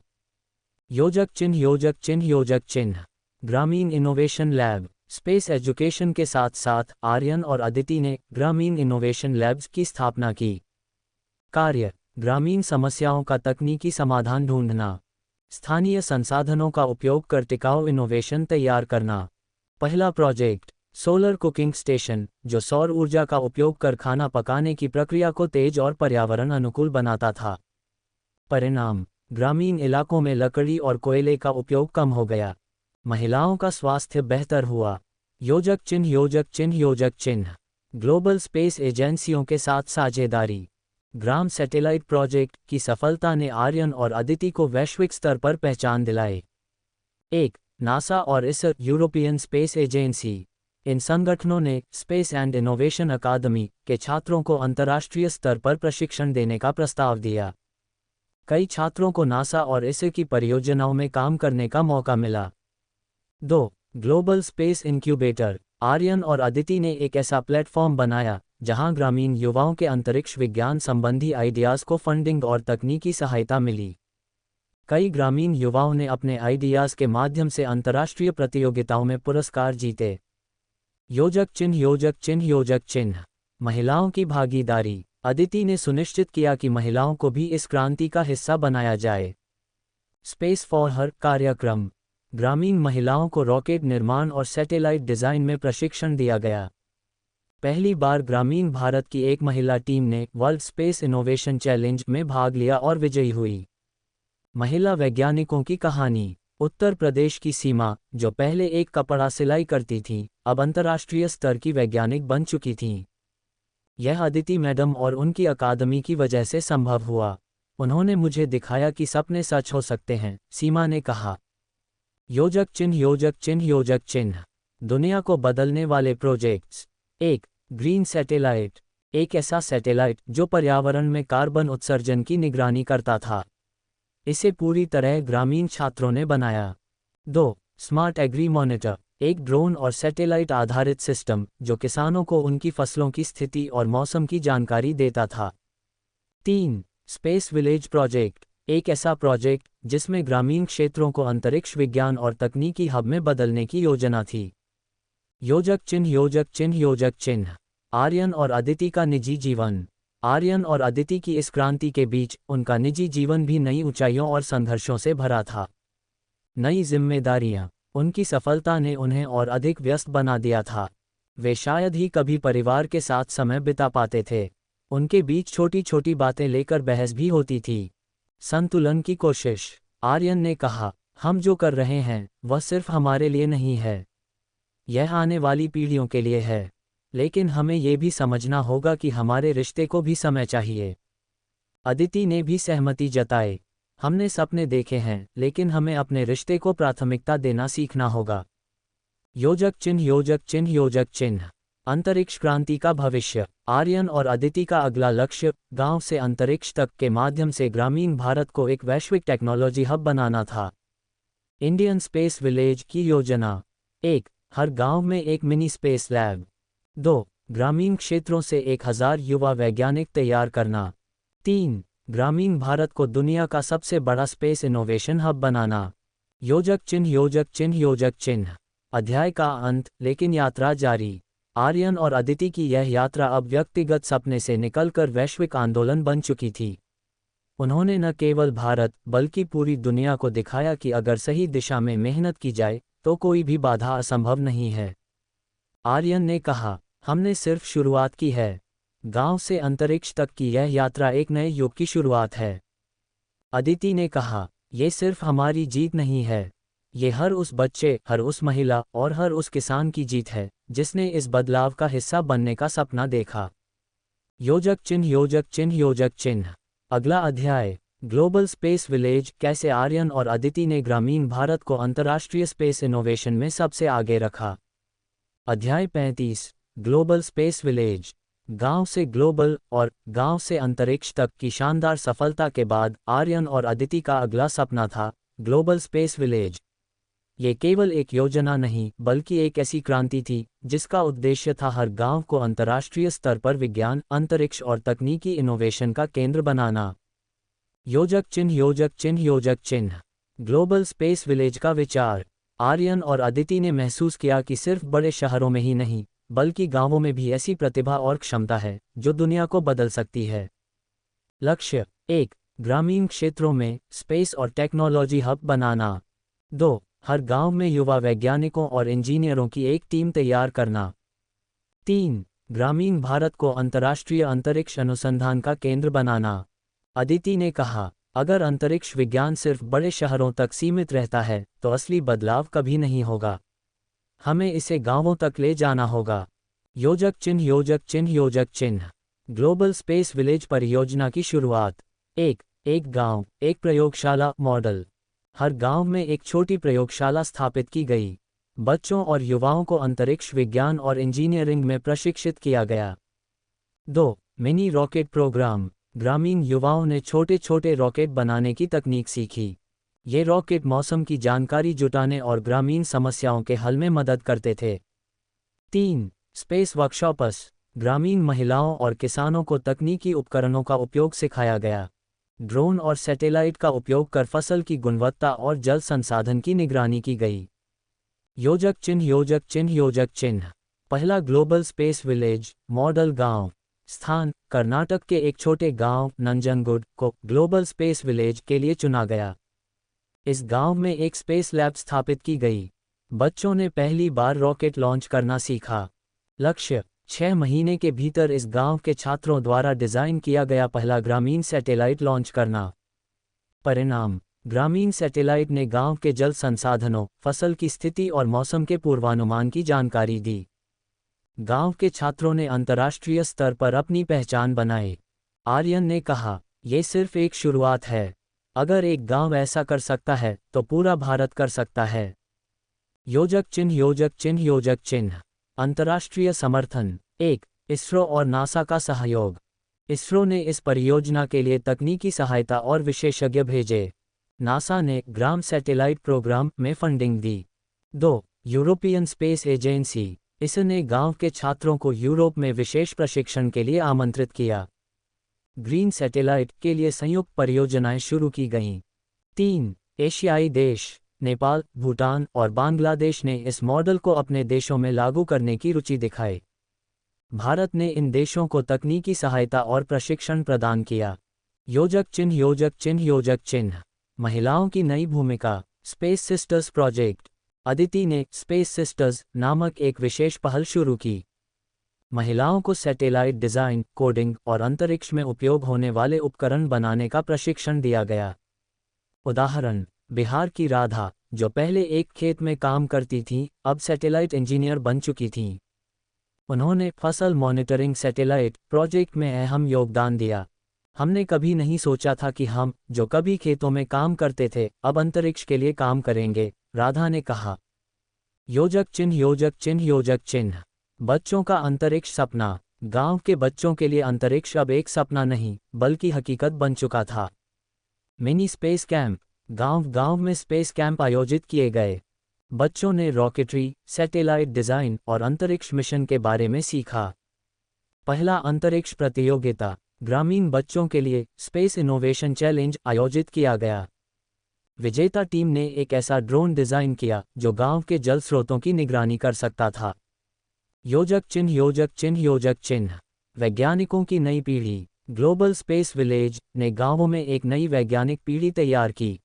योजक चिन्ह योजक चिन्ह योजक चिन्ह ग्रामीण इनोवेशन लैब। स्पेस एजुकेशन के साथ साथ आर्यन और अदिति ने ग्रामीण इनोवेशन लैब्स की स्थापना की। कार्य ग्रामीण समस्याओं का तकनीकी समाधान ढूंढना, स्थानीय संसाधनों का उपयोग कर टिकाऊ इनोवेशन तैयार करना। पहला प्रोजेक्ट सोलर कुकिंग स्टेशन, जो सौर ऊर्जा का उपयोग कर खाना पकाने की प्रक्रिया को तेज और पर्यावरण अनुकूल बनाता था। परिणाम ग्रामीण इलाकों में लकड़ी और कोयले का उपयोग कम हो गया। महिलाओं का स्वास्थ्य बेहतर हुआ। योजक चिन्ह योजक चिन्ह योजक चिन्ह ग्लोबल स्पेस एजेंसियों के साथ साझेदारी। ग्राम सैटेलाइट प्रोजेक्ट की सफलता ने आर्यन और अदिति को वैश्विक स्तर पर पहचान दिलाई। 1. नासा और इसरो, यूरोपियन स्पेस एजेंसी। इन संगठनों ने स्पेस एंड इनोवेशन अकादमी के छात्रों को अंतर्राष्ट्रीय स्तर पर प्रशिक्षण देने का प्रस्ताव दिया। कई छात्रों को नासा और इसरो की परियोजनाओं में काम करने का मौका मिला। 2. Global space incubator. आर्यन और अदिति ने एक ऐसा प्लेटफॉर्म बनाया जहां ग्रामीण युवाओं के अंतरिक्ष विज्ञान संबंधी आइडियाज़ को फंडिंग और तकनीकी सहायता मिली। कई ग्रामीण युवाओं ने अपने आइडियाज़ के माध्यम से अंतर्राष्ट्रीय प्रतियोगिताओं में पुरस्कार जीते। योजक चिन्ह योजक चिन्ह योजक चिन्ह महिलाओं की भागीदारी। अदिति ने सुनिश्चित किया कि महिलाओं को भी इस क्रांति का हिस्सा बनाया जाए। स्पेस फॉर हर कार्यक्रम। ग्रामीण महिलाओं को रॉकेट निर्माण और सैटेलाइट डिज़ाइन में प्रशिक्षण दिया गया। पहली बार ग्रामीण भारत की एक महिला टीम ने वर्ल्ड स्पेस इनोवेशन चैलेंज में भाग लिया और विजयी हुई। महिला वैज्ञानिकों की कहानी। उत्तर प्रदेश की सीमा, जो पहले एक कपड़ा सिलाई करती थी, अब अंतर्राष्ट्रीय स्तर की वैज्ञानिक बन चुकी थीं। यह अदिति मैडम और उनकी अकादमी की वजह से संभव हुआ। उन्होंने मुझे दिखाया कि सपने सच हो सकते हैं, सीमा ने कहा। योजक चिन्ह योजक चिन्ह योजक चिन्ह दुनिया को बदलने वाले प्रोजेक्ट्स। 1. Green satellite. एक ऐसा सैटेलाइट जो पर्यावरण में कार्बन उत्सर्जन की निगरानी करता था। इसे पूरी तरह ग्रामीण छात्रों ने बनाया। 2. Smart agri monitor. एक ड्रोन और सैटेलाइट आधारित सिस्टम जो किसानों को उनकी फसलों की स्थिति और मौसम की जानकारी देता था। 3. Space village project. एक ऐसा प्रोजेक्ट जिसमें ग्रामीण क्षेत्रों को अंतरिक्ष विज्ञान और तकनीकी हब में बदलने की योजना थी। योजक चिन्ह योजक चिन्ह योजक चिन्ह आर्यन और अदिति का निजी जीवन। आर्यन और अदिति की इस क्रांति के बीच उनका निजी जीवन भी नई ऊंचाइयों और संघर्षों से भरा था। नई जिम्मेदारियां। उनकी सफलता ने उन्हें और अधिक व्यस्त बना दिया था। वे शायद ही कभी परिवार के साथ समय बिता पाते थे। उनके बीच छोटी छोटी बातें लेकर बहस भी होती थी। संतुलन की कोशिश। आर्यन ने कहा, हम जो कर रहे हैं वह सिर्फ हमारे लिए नहीं है, यह आने वाली पीढ़ियों के लिए है। लेकिन हमें ये भी समझना होगा कि हमारे रिश्ते को भी समय चाहिए। अदिति ने भी सहमति जताई। हमने सपने देखे हैं, लेकिन हमें अपने रिश्ते को प्राथमिकता देना सीखना होगा। योजक चिन्ह योजक चिन्ह योजक चिन्ह अंतरिक्ष क्रांति का भविष्य। आर्यन और अदिति का अगला लक्ष्य गांव से अंतरिक्ष तक के माध्यम से ग्रामीण भारत को एक वैश्विक टेक्नोलॉजी हब बनाना था। इंडियन स्पेस विलेज की योजना। 1. हर गांव में एक मिनी स्पेस लैब। 2. ग्रामीण क्षेत्रों से 1000 युवा वैज्ञानिक तैयार करना। 3. ग्रामीण भारत को दुनिया का सबसे बड़ा स्पेस इनोवेशन हब बनाना। योजक चिन्ह योजक चिन्ह योजक चिन्ह अध्याय का अंत, लेकिन यात्रा जारी। आर्यन और अदिति की यह यात्रा अब व्यक्तिगत सपने से निकलकर वैश्विक आंदोलन बन चुकी थी। उन्होंने न केवल भारत बल्कि पूरी दुनिया को दिखाया कि अगर सही दिशा में मेहनत की जाए तो कोई भी बाधा असंभव नहीं है। आर्यन ने कहा, हमने सिर्फ शुरुआत की है। गांव से अंतरिक्ष तक की यह यात्रा एक नए युग की शुरुआत है। अदिति ने कहा, यह सिर्फ हमारी जीत नहीं है, ये हर उस बच्चे, हर उस महिला और हर उस किसान की जीत है जिसने इस बदलाव का हिस्सा बनने का सपना देखा। योजक चिन्ह योजक चिन्ह योजक चिन्ह अगला अध्याय। ग्लोबल स्पेस विलेज, कैसे आर्यन और अदिति ने ग्रामीण भारत को अंतर्राष्ट्रीय स्पेस इनोवेशन में सबसे आगे रखा। अध्याय 35, ग्लोबल स्पेस विलेज। गांव से ग्लोबल और गांव से अंतरिक्ष तक की शानदार सफलता के बाद आर्यन और अदिति का अगला सपना था ग्लोबल स्पेस विलेज। ये केवल एक योजना नहीं बल्कि एक ऐसी क्रांति थी जिसका उद्देश्य था हर गांव को अंतर्राष्ट्रीय स्तर पर विज्ञान, अंतरिक्ष और तकनीकी इनोवेशन का केंद्र बनाना। योजक चिन्ह योजक चिन्ह योजक चिन्ह। ग्लोबल स्पेस विलेज का विचार। आर्यन और अदिति ने महसूस किया कि सिर्फ बड़े शहरों में ही नहीं बल्कि गांवों में भी ऐसी प्रतिभा और क्षमता है जो दुनिया को बदल सकती है। लक्ष्य 1, ग्रामीण क्षेत्रों में स्पेस और टेक्नोलॉजी हब बनाना। 2, हर गांव में युवा वैज्ञानिकों और इंजीनियरों की एक टीम तैयार करना। 3, ग्रामीण भारत को अंतर्राष्ट्रीय अंतरिक्ष अनुसंधान का केंद्र बनाना। अदिति ने कहा, अगर अंतरिक्ष विज्ञान सिर्फ बड़े शहरों तक सीमित रहता है तो असली बदलाव कभी नहीं होगा। हमें इसे गांवों तक ले जाना होगा। योजक चिन्ह योजक चिन्ह योजक चिन्ह। ग्लोबल स्पेस विलेज परियोजना की शुरुआत। एक गांव, एक प्रयोगशाला मॉडल। हर गांव में एक छोटी प्रयोगशाला स्थापित की गई। बच्चों और युवाओं को अंतरिक्ष विज्ञान और इंजीनियरिंग में प्रशिक्षित किया गया। 2, मिनी रॉकेट प्रोग्राम। ग्रामीण युवाओं ने छोटे छोटे रॉकेट बनाने की तकनीक सीखी। ये रॉकेट मौसम की जानकारी जुटाने और ग्रामीण समस्याओं के हल में मदद करते थे। 3, स्पेस वर्कशॉप्स। ग्रामीण महिलाओं और किसानों को तकनीकी उपकरणों का उपयोग सिखाया गया। ड्रोन और सैटेलाइट का उपयोग कर फसल की गुणवत्ता और जल संसाधन की निगरानी की गई। योजक चिन्ह योजक चिन्ह योजक चिन्ह। पहला ग्लोबल स्पेस विलेज मॉडल गांव। स्थान, कर्नाटक के एक छोटे गांव नंजनगुड को ग्लोबल स्पेस विलेज के लिए चुना गया। इस गांव में एक स्पेस लैब स्थापित की गई। बच्चों ने पहली बार रॉकेट लॉन्च करना सीखा। लक्ष्य, 6 महीने के भीतर इस गांव के छात्रों द्वारा डिजाइन किया गया पहला ग्रामीण सैटेलाइट लॉन्च करना। परिणाम, ग्रामीण सैटेलाइट ने गांव के जल संसाधनों, फसल की स्थिति और मौसम के पूर्वानुमान की जानकारी दी। गांव के छात्रों ने अंतर्राष्ट्रीय स्तर पर अपनी पहचान बनाई। आर्यन ने कहा, यह सिर्फ एक शुरुआत है। अगर एक गांव ऐसा कर सकता है तो पूरा भारत कर सकता है। योजक चिन्ह योजक चिन्ह योजक चिन्ह। अंतर्राष्ट्रीय समर्थन। 1, इसरो और नासा का सहयोग। इसरो ने इस परियोजना के लिए तकनीकी सहायता और विशेषज्ञ भेजे। नासा ने ग्राम सैटेलाइट प्रोग्राम में फंडिंग दी। 2, यूरोपियन स्पेस एजेंसी। इसने गांव के छात्रों को यूरोप में विशेष प्रशिक्षण के लिए आमंत्रित किया। ग्रीन सैटेलाइट के लिए संयुक्त परियोजनाएं शुरू की गईं। 3, एशियाई देश। नेपाल, भूटान और बांग्लादेश ने इस मॉडल को अपने देशों में लागू करने की रुचि दिखाई। भारत ने इन देशों को तकनीकी सहायता और प्रशिक्षण प्रदान किया। योजक चिन्ह योजक चिन्ह योजक चिन्ह। महिलाओं की नई भूमिका। Space sisters project. अदिति ने स्पेस सिस्टर्स नामक एक विशेष पहल शुरू की। महिलाओं को सैटेलाइट डिजाइन, कोडिंग और अंतरिक्ष में उपयोग होने वाले उपकरण बनाने का प्रशिक्षण दिया गया। उदाहरण, बिहार की राधा, जो पहले एक खेत में काम करती थीं, अब सैटेलाइट इंजीनियर बन चुकी थीं। उन्होंने फसल मॉनिटरिंग सैटेलाइट प्रोजेक्ट में अहम योगदान दिया। हमने कभी नहीं सोचा था कि हम, जो कभी खेतों में काम करते थे, अब अंतरिक्ष के लिए काम करेंगे, राधा ने कहा। योजक चिन्ह योजक चिन्ह योजक चिन्ह। बच्चों का अंतरिक्ष सपना। गांव के बच्चों के लिए अंतरिक्ष अब एक सपना नहीं बल्कि हकीकत बन चुका था। Mini space camp. गांव में स्पेस कैंप आयोजित किए गए। बच्चों ने रॉकेटरी, सैटेलाइट डिजाइन और अंतरिक्ष मिशन के बारे में सीखा। पहला अंतरिक्ष प्रतियोगिता। ग्रामीण बच्चों के लिए स्पेस इनोवेशन चैलेंज आयोजित किया गया। विजेता टीम ने एक ऐसा ड्रोन डिजाइन किया जो गांव के जल स्रोतों की निगरानी कर सकता था। योजक चिन्ह योजक चिन्ह योजक चिन्ह। वैज्ञानिकों की नई पीढ़ी। ग्लोबल स्पेस विलेज ने गांवों में एक नई वैज्ञानिक पीढ़ी तैयार की।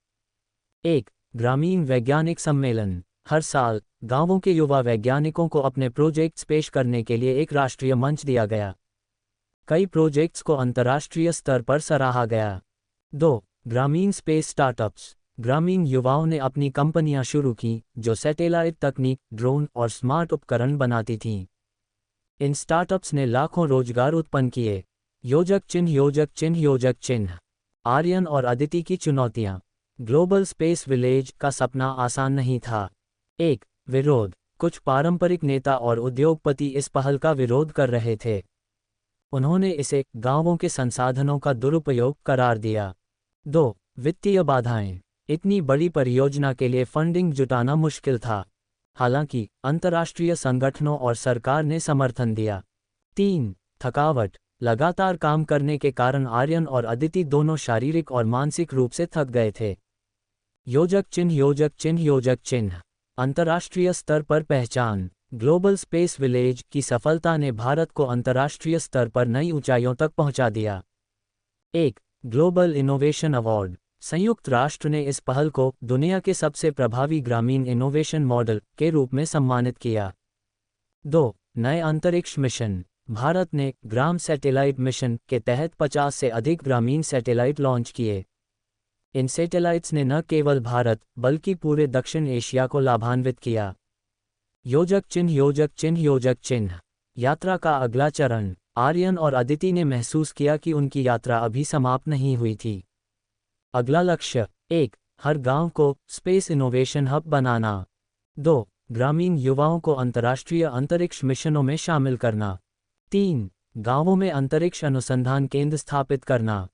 1, ग्रामीण वैज्ञानिक सम्मेलन। हर साल गांवों के युवा वैज्ञानिकों को अपने प्रोजेक्ट्स पेश करने के लिए एक राष्ट्रीय मंच दिया गया। कई प्रोजेक्ट्स को अंतर्राष्ट्रीय स्तर पर सराहा गया। 2, ग्रामीण स्पेस स्टार्टअप्स। ग्रामीण युवाओं ने अपनी कंपनियां शुरू की जो सैटेलाइट तकनीक, ड्रोन और स्मार्ट उपकरण बनाती थीं। इन स्टार्टअप्स ने लाखों रोजगार उत्पन्न किए। योजक चिन्ह योजक चिन्ह योजक चिन्ह। आर्यन और अदिति की चुनौतियां। ग्लोबल स्पेस विलेज का सपना आसान नहीं था। एक विरोध। कुछ पारंपरिक नेता और उद्योगपति इस पहल का विरोध कर रहे थे। उन्होंने इसे गांवों के संसाधनों का दुरुपयोग करार दिया। 2 वित्तीय बाधाएं। इतनी बड़ी परियोजना के लिए फंडिंग जुटाना मुश्किल था। हालांकि अंतर्राष्ट्रीय संगठनों और सरकार ने समर्थन दिया। 3 थकावट। लगातार काम करने के कारण आर्यन और अदिति दोनों शारीरिक और मानसिक रूप से थक गए थे। योजक चिन्ह योजक चिन्ह योजक चिन्ह। अंतर्राष्ट्रीय स्तर पर पहचान। ग्लोबल स्पेस विलेज की सफलता ने भारत को अंतर्राष्ट्रीय स्तर पर नई ऊंचाइयों तक पहुंचा दिया। 1 ग्लोबल इनोवेशन अवार्ड। संयुक्त राष्ट्र ने इस पहल को दुनिया के सबसे प्रभावी ग्रामीण इनोवेशन मॉडल के रूप में सम्मानित किया। 2 नए अंतरिक्ष मिशन। भारत ने ग्राम सैटेलाइट मिशन के तहत 50 से अधिक ग्रामीण सैटेलाइट लॉन्च किए। इन सैटेलाइट्स ने न केवल भारत बल्कि पूरे दक्षिण एशिया को लाभान्वित किया। योजक चिन्ह योजक चिन्ह योजक चिन्ह। यात्रा का अगला चरण। आर्यन और अदिति ने महसूस किया कि उनकी यात्रा अभी समाप्त नहीं हुई थी। अगला लक्ष्य। 1 हर गांव को स्पेस इनोवेशन हब बनाना। 2 ग्रामीण युवाओं को अंतर्राष्ट्रीय अंतरिक्ष मिशनों में शामिल करना। 3 गांवों में अंतरिक्ष अनुसंधान केंद्र स्थापित करना।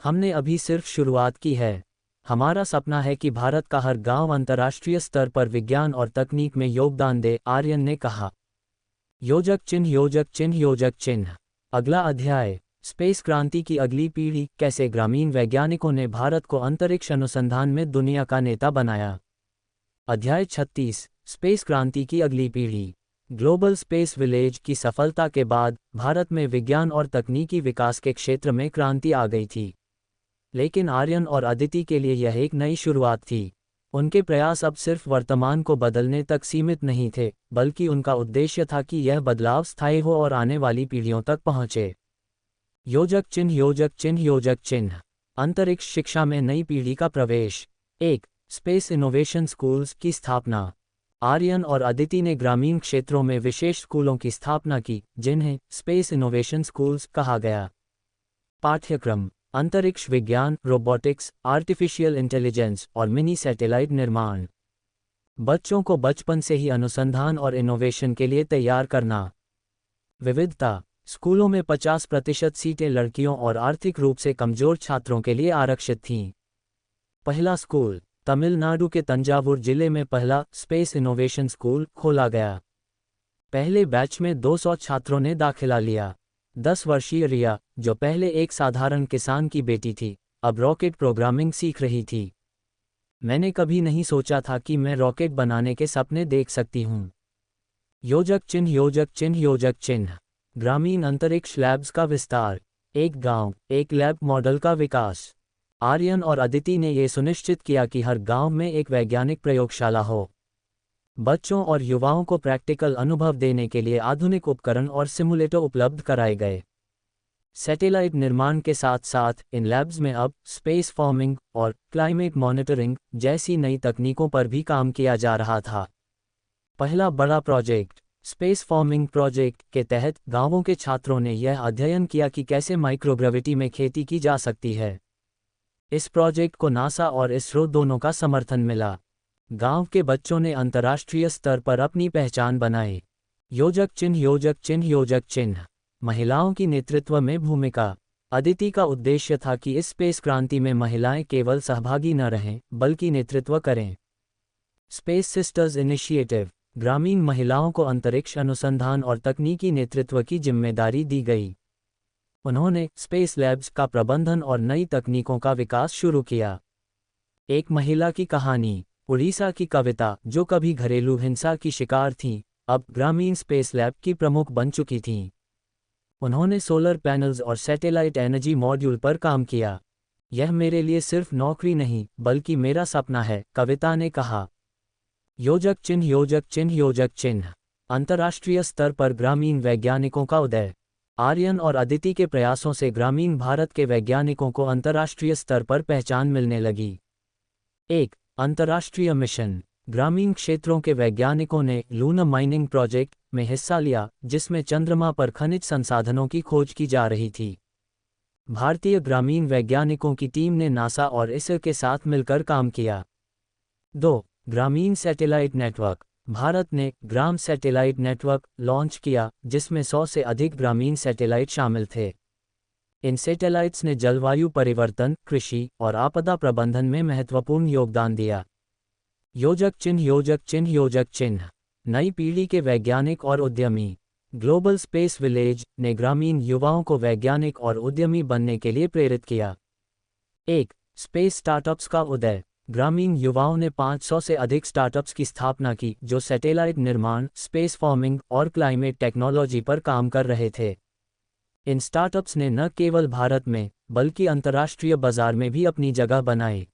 हमने अभी सिर्फ शुरुआत की है। हमारा सपना है कि भारत का हर गांव अंतर्राष्ट्रीय स्तर पर विज्ञान और तकनीक में योगदान दे, आर्यन ने कहा। योजक चिन्ह योजक चिन्ह योजक चिन्ह। अगला अध्याय। स्पेस क्रांति की अगली पीढ़ी। कैसे ग्रामीण वैज्ञानिकों ने भारत को अंतरिक्ष अनुसंधान में दुनिया का नेता बनाया। अध्याय 36 स्पेस क्रांति की अगली पीढ़ी। ग्लोबल स्पेस विलेज की सफलता के बाद भारत में विज्ञान और तकनीकी विकास के क्षेत्र में क्रांति आ गई थी। लेकिन आर्यन और अदिति के लिए यह एक नई शुरुआत थी। उनके प्रयास अब सिर्फ वर्तमान को बदलने तक सीमित नहीं थे, बल्कि उनका उद्देश्य था कि यह बदलाव स्थायी हो और आने वाली पीढ़ियों तक पहुंचे। योजक चिन्ह योजक चिन्ह योजक चिन्ह। अंतरिक्ष शिक्षा में नई पीढ़ी का प्रवेश। 1 स्पेस इनोवेशन स्कूल्स की स्थापना। आर्यन और अदिति ने ग्रामीण क्षेत्रों में विशेष स्कूलों की स्थापना की, जिन्हें स्पेस इनोवेशन स्कूल्स कहा गया। पाठ्यक्रम। अंतरिक्ष विज्ञान, रोबोटिक्स, आर्टिफिशियल इंटेलिजेंस और मिनी सैटेलाइट निर्माण। बच्चों को बचपन से ही अनुसंधान और इनोवेशन के लिए तैयार करना। विविधता। स्कूलों में 50% सीटें लड़कियों और आर्थिक रूप से कमजोर छात्रों के लिए आरक्षित थीं। पहला स्कूल। तमिलनाडु के तंजावुर जिले में पहला स्पेस इनोवेशन स्कूल खोला गया। पहले बैच में 200 छात्रों ने दाखिला लिया। 10 वर्षीय रिया, जो पहले एक साधारण किसान की बेटी थी, अब रॉकेट प्रोग्रामिंग सीख रही थी। मैंने कभी नहीं सोचा था कि मैं रॉकेट बनाने के सपने देख सकती हूँ। योजक चिन्ह योजक चिन्ह योजक चिन्ह। ग्रामीण अंतरिक्ष लैब्स का विस्तार। एक गांव, एक लैब मॉडल का विकास। आर्यन और अदिति ने यह सुनिश्चित किया कि हर गांव में एक वैज्ञानिक प्रयोगशाला हो। बच्चों और युवाओं को प्रैक्टिकल अनुभव देने के लिए आधुनिक उपकरण और सिमुलेटर उपलब्ध कराए गए। सैटेलाइट निर्माण के साथ साथ इन लैब्स में अब स्पेस फार्मिंग और क्लाइमेट मॉनिटरिंग जैसी नई तकनीकों पर भी काम किया जा रहा था। पहला बड़ा प्रोजेक्ट। स्पेस फार्मिंग प्रोजेक्ट के तहत गांवों के छात्रों ने यह अध्ययन किया कि कैसे माइक्रोग्रेविटी में खेती की जा सकती है। इस प्रोजेक्ट को नासा और इसरो दोनों का समर्थन मिला। गांव के बच्चों ने अंतर्राष्ट्रीय स्तर पर अपनी पहचान बनाई। योजक चिन्ह योजक चिन्ह योजक चिन्ह। महिलाओं की नेतृत्व में भूमिका। अदिति का उद्देश्य था कि इस स्पेस क्रांति में महिलाएं केवल सहभागी न रहें, बल्कि नेतृत्व करें। Space sisters initiative. ग्रामीण महिलाओं को अंतरिक्ष अनुसंधान और तकनीकी नेतृत्व की जिम्मेदारी दी गई। उन्होंने स्पेस लैब्स का प्रबंधन और नई तकनीकों का विकास शुरू किया। एक महिला की कहानी। उड़ीसा की कविता, जो कभी घरेलू हिंसा की शिकार थीं, अब ग्रामीण स्पेस लैब की प्रमुख बन चुकी थीं। उन्होंने सोलर पैनल्स और सैटेलाइट एनर्जी मॉड्यूल पर काम किया। यह मेरे लिए सिर्फ नौकरी नहीं, बल्कि मेरा सपना है, कविता ने कहा। योजक चिन्ह योजक चिन्ह योजक चिन्ह। अंतर्राष्ट्रीय स्तर पर ग्रामीण वैज्ञानिकों का उदय। आर्यन और अदिति के प्रयासों से ग्रामीण भारत के वैज्ञानिकों को अंतर्राष्ट्रीय स्तर पर पहचान मिलने लगी। 1 अंतर्राष्ट्रीय मिशन। ग्रामीण क्षेत्रों के वैज्ञानिकों ने लूनर माइनिंग प्रोजेक्ट में हिस्सा लिया, जिसमें चंद्रमा पर खनिज संसाधनों की खोज की जा रही थी। भारतीय ग्रामीण वैज्ञानिकों की टीम ने नासा और इसरो के साथ मिलकर काम किया। 2. ग्रामीण सैटेलाइट नेटवर्क। भारत ने ग्राम सैटेलाइट नेटवर्क लॉन्च किया, जिसमें 100 से अधिक ग्रामीण सैटेलाइट शामिल थे। इन सैटेलाइट्स ने जलवायु परिवर्तन, कृषि और आपदा प्रबंधन में महत्वपूर्ण योगदान दिया। योजक चिन्ह योजक चिन्ह योजक चिन्ह। नई पीढ़ी के वैज्ञानिक और उद्यमी। ग्लोबल स्पेस विलेज ने ग्रामीण युवाओं को वैज्ञानिक और उद्यमी बनने के लिए प्रेरित किया। 1. स्पेस स्टार्टअप्स का उदय। ग्रामीण युवाओं ने 500 से अधिक स्टार्टअप्स की स्थापना की, जो सैटेलाइट निर्माण, स्पेस फार्मिंग और क्लाइमेट टेक्नोलॉजी पर काम कर रहे थे। इन स्टार्टअप्स ने न केवल भारत में बल्कि अंतर्राष्ट्रीय बाजार में भी अपनी जगह बनाई।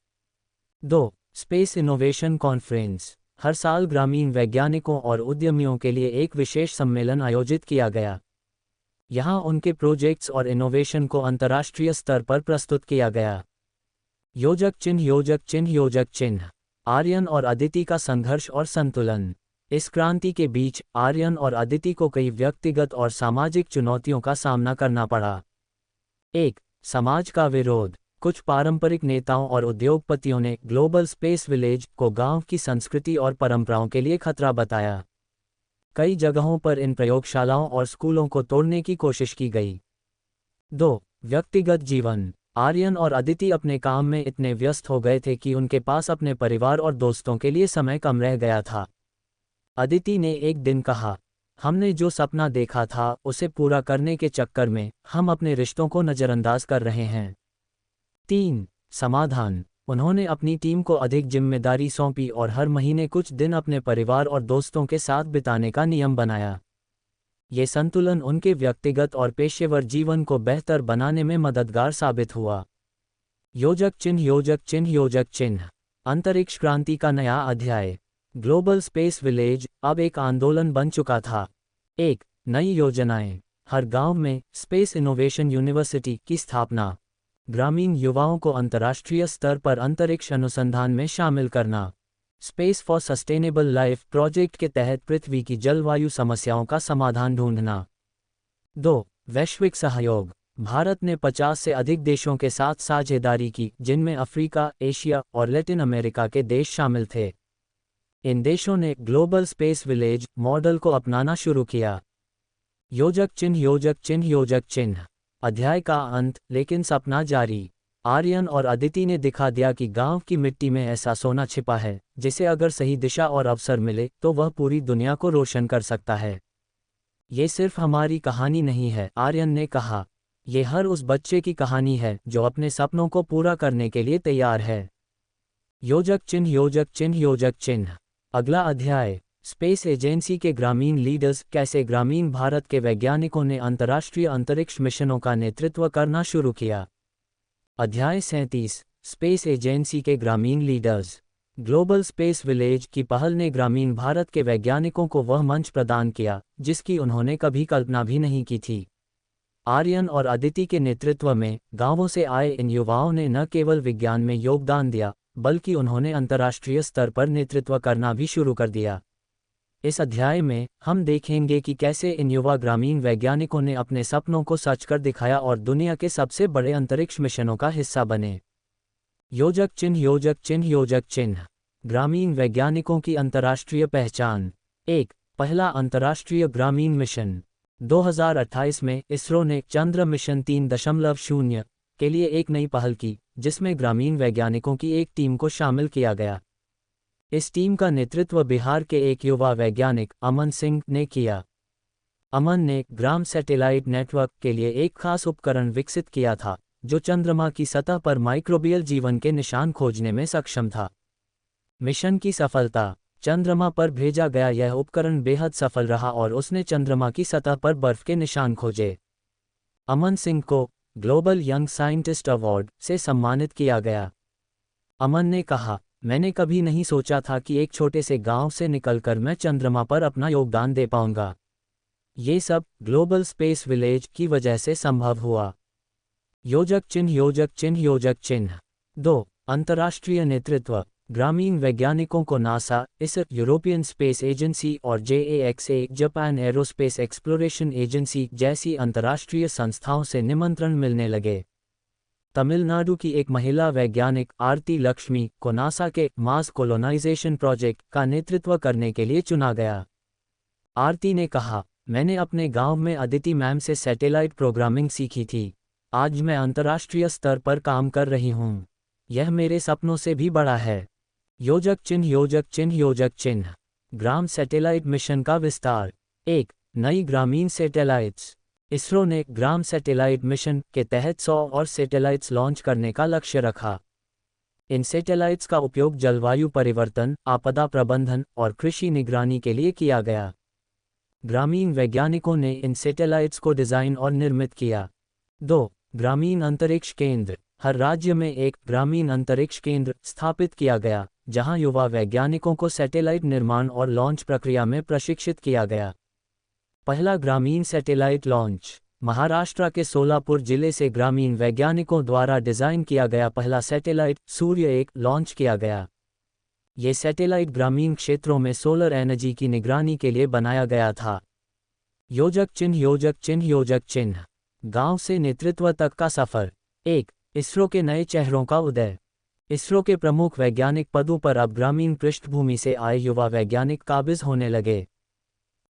2. Space innovation conference. हर साल ग्रामीण वैज्ञानिकों और उद्यमियों के लिए एक विशेष सम्मेलन आयोजित किया गया। यहाँ उनके प्रोजेक्ट्स और इनोवेशन को अंतर्राष्ट्रीय स्तर पर प्रस्तुत किया गया। योजक चिन्ह योजक चिन्ह योजक चिन्ह। आर्यन और अदिति का संघर्ष और संतुलन। इस क्रांति के बीच आर्यन और अदिति को कई व्यक्तिगत और सामाजिक चुनौतियों का सामना करना पड़ा। 1. समाज का विरोध। कुछ पारंपरिक नेताओं और उद्योगपतियों ने ग्लोबल स्पेस विलेज को गांव की संस्कृति और परंपराओं के लिए खतरा बताया। कई जगहों पर इन प्रयोगशालाओं और स्कूलों को तोड़ने की कोशिश की गई। 2. व्यक्तिगत जीवन। आर्यन और अदिति अपने काम में इतने व्यस्त हो गए थे कि उनके पास अपने परिवार और दोस्तों के लिए समय कम रह गया था। अदिति ने एक दिन कहा, हमने जो सपना देखा था उसे पूरा करने के चक्कर में हम अपने रिश्तों को नज़रअंदाज कर रहे हैं। 3. समाधान। उन्होंने अपनी टीम को अधिक जिम्मेदारी सौंपी और हर महीने कुछ दिन अपने परिवार और दोस्तों के साथ बिताने का नियम बनाया। ये संतुलन उनके व्यक्तिगत और पेशेवर जीवन को बेहतर बनाने में मददगार साबित हुआ। योजक चिन्ह योजक चिन्ह योजक चिन्ह। अंतरिक्ष क्रांति का नया अध्याय। ग्लोबल स्पेस विलेज अब एक आंदोलन बन चुका था। 1. नई योजनाएं। हर गांव में स्पेस इनोवेशन यूनिवर्सिटी की स्थापना। ग्रामीण युवाओं को अंतर्राष्ट्रीय स्तर पर अंतरिक्ष अनुसंधान में शामिल करना। Space for sustainable life project के तहत पृथ्वी की जलवायु समस्याओं का समाधान ढूंढना। 2. वैश्विक सहयोग। भारत ने 50 से अधिक देशों के साथ साझेदारी की, जिनमें अफ्रीका, एशिया और लैटिन अमेरिका के देश शामिल थे। इन देशों ने ग्लोबल स्पेस विलेज मॉडल को अपनाना शुरू किया। योजक चिन्ह योजक चिन्ह योजक चिन्ह। अध्याय का अंत, लेकिन सपना जारी। आर्यन और अदिति ने दिखा दिया कि गांव की मिट्टी में ऐसा सोना छिपा है, जिसे अगर सही दिशा और अवसर मिले तो वह पूरी दुनिया को रोशन कर सकता है। ये सिर्फ हमारी कहानी नहीं है, आर्यन ने कहा, ये हर उस बच्चे की कहानी है जो अपने सपनों को पूरा करने के लिए तैयार है। योजक चिन्ह योजक चिन्ह योजक चिन्ह। अगला अध्याय, स्पेस एजेंसी के ग्रामीण लीडर्स। कैसे ग्रामीण भारत के वैज्ञानिकों ने अंतर्राष्ट्रीय अंतरिक्ष मिशनों का नेतृत्व करना शुरू किया। अध्याय 37, स्पेस एजेंसी के ग्रामीण लीडर्स। ग्लोबल स्पेस विलेज की पहल ने ग्रामीण भारत के वैज्ञानिकों को वह मंच प्रदान किया जिसकी उन्होंने कभी कल्पना भी नहीं की थी। आर्यन और अदिति के नेतृत्व में गांवों से आए इन युवाओं ने न केवल विज्ञान में योगदान दिया, बल्कि उन्होंने अंतर्राष्ट्रीय स्तर पर नेतृत्व करना भी शुरू कर दिया। इस अध्याय में हम देखेंगे कि कैसे इन युवा ग्रामीण वैज्ञानिकों ने अपने सपनों को सच कर दिखाया और दुनिया के सबसे बड़े अंतरिक्ष मिशनों का हिस्सा बने। योजक चिन्ह योजक चिन्ह योजक चिन्ह। ग्रामीण वैज्ञानिकों की अंतर्राष्ट्रीय पहचान। 1. पहला अंतर्राष्ट्रीय ग्रामीण मिशन। 2028 में इसरो ने चंद्र मिशन 3.0 के लिए एक नई पहल की, जिसमें ग्रामीण वैज्ञानिकों की एक टीम को शामिल किया गया। इस टीम का नेतृत्व बिहार के एक युवा वैज्ञानिक अमन सिंह ने किया। अमन ने ग्राम सैटेलाइट नेटवर्क के लिए एक खास उपकरण विकसित किया था, जो चंद्रमा की सतह पर माइक्रोबियल जीवन के निशान खोजने में सक्षम था। मिशन की सफलता। चंद्रमा पर भेजा गया यह उपकरण बेहद सफल रहा और उसने चंद्रमा की सतह पर बर्फ के निशान खोजे। अमन सिंह को ग्लोबल यंग साइंटिस्ट अवार्ड से सम्मानित किया गया। अमन ने कहा, मैंने कभी नहीं सोचा था कि एक छोटे से गांव से निकलकर मैं चंद्रमा पर अपना योगदान दे पाऊंगा। ये सब ग्लोबल स्पेस विलेज की वजह से संभव हुआ। योजक चिन्ह योजक चिन्ह योजक चिन्ह। 2. अंतर्राष्ट्रीय नेतृत्व। ग्रामीण वैज्ञानिकों को NASA, ISRO, European space agency और JAXA Japan aerospace exploration agency जैसी अंतर्राष्ट्रीय संस्थाओं से निमंत्रण मिलने लगे। तमिलनाडु की एक महिला वैज्ञानिक आरती लक्ष्मी को नासा के मार्स कोलोनाइजेशन प्रोजेक्ट का नेतृत्व करने के लिए चुना गया। आरती ने कहा, मैंने अपने गांव में अदिति मैम से सैटेलाइट प्रोग्रामिंग सीखी थी। आज मैं अंतर्राष्ट्रीय स्तर पर काम कर रही हूं। यह मेरे सपनों से भी बड़ा है। योजक चिन्ह योजक चिन्ह योजक चिन्ह। ग्राम सैटेलाइट मिशन का विस्तार। 1. नई ग्रामीण सैटेलाइट्स। इसरो ने ग्राम सैटेलाइट मिशन के तहत 100 और सैटेलाइट्स लॉन्च करने का लक्ष्य रखा। इन सैटेलाइट्स का उपयोग जलवायु परिवर्तन, आपदा प्रबंधन और कृषि निगरानी के लिए किया गया। ग्रामीण वैज्ञानिकों ने इन सैटेलाइट्स को डिज़ाइन और निर्मित किया। 2. ग्रामीण अंतरिक्ष केंद्र। हर राज्य में एक ग्रामीण अंतरिक्ष केंद्र स्थापित किया गया, जहां युवा वैज्ञानिकों को सैटेलाइट निर्माण और लॉन्च प्रक्रिया में प्रशिक्षित किया गया। पहला ग्रामीण सैटेलाइट लॉन्च। महाराष्ट्र के सोलापुर जिले से ग्रामीण वैज्ञानिकों द्वारा डिज़ाइन किया गया पहला सैटेलाइट सूर्य-1 लॉन्च किया गया। ये सैटेलाइट ग्रामीण क्षेत्रों में सोलर एनर्जी की निगरानी के लिए बनाया गया था। योजक चिन्ह योजक चिन्ह योजक चिन्ह। गांव से नेतृत्व तक का सफर। 1. इसरो के नए चेहरों का उदय। इसरो के प्रमुख वैज्ञानिक पदों पर अब ग्रामीण पृष्ठभूमि से आए युवा वैज्ञानिक काबिज होने लगे।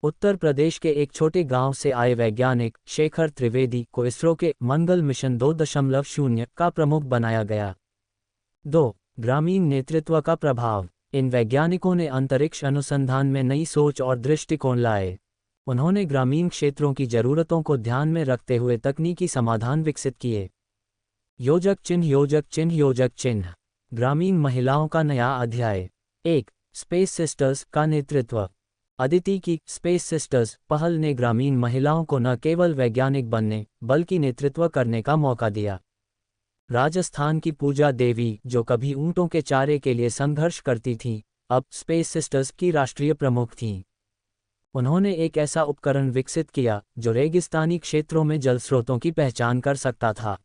उत्तर प्रदेश के एक छोटे गांव से आए वैज्ञानिक शेखर त्रिवेदी को इसरो के मंगल मिशन 2.0 का प्रमुख बनाया गया। 2. ग्रामीण नेतृत्व का प्रभाव। इन वैज्ञानिकों ने अंतरिक्ष अनुसंधान में नई सोच और दृष्टिकोण लाए। उन्होंने ग्रामीण क्षेत्रों की ज़रूरतों को ध्यान में रखते हुए तकनीकी समाधान विकसित किए। योजक चिन्ह योजक चिन्ह योजक चिन्ह। ग्रामीण महिलाओं का नया अध्याय। 1. स्पेस सिस्टर्स का नेतृत्व। अदिति की स्पेस सिस्टर्स पहल ने ग्रामीण महिलाओं को न केवल वैज्ञानिक बनने बल्कि नेतृत्व करने का मौका दिया। राजस्थान की पूजा देवी, जो कभी ऊंटों के चारे के लिए संघर्ष करती थीं, अब स्पेस सिस्टर्स की राष्ट्रीय प्रमुख थीं। उन्होंने एक ऐसा उपकरण विकसित किया जो रेगिस्तानी क्षेत्रों में जल स्रोतों की पहचान कर सकता था।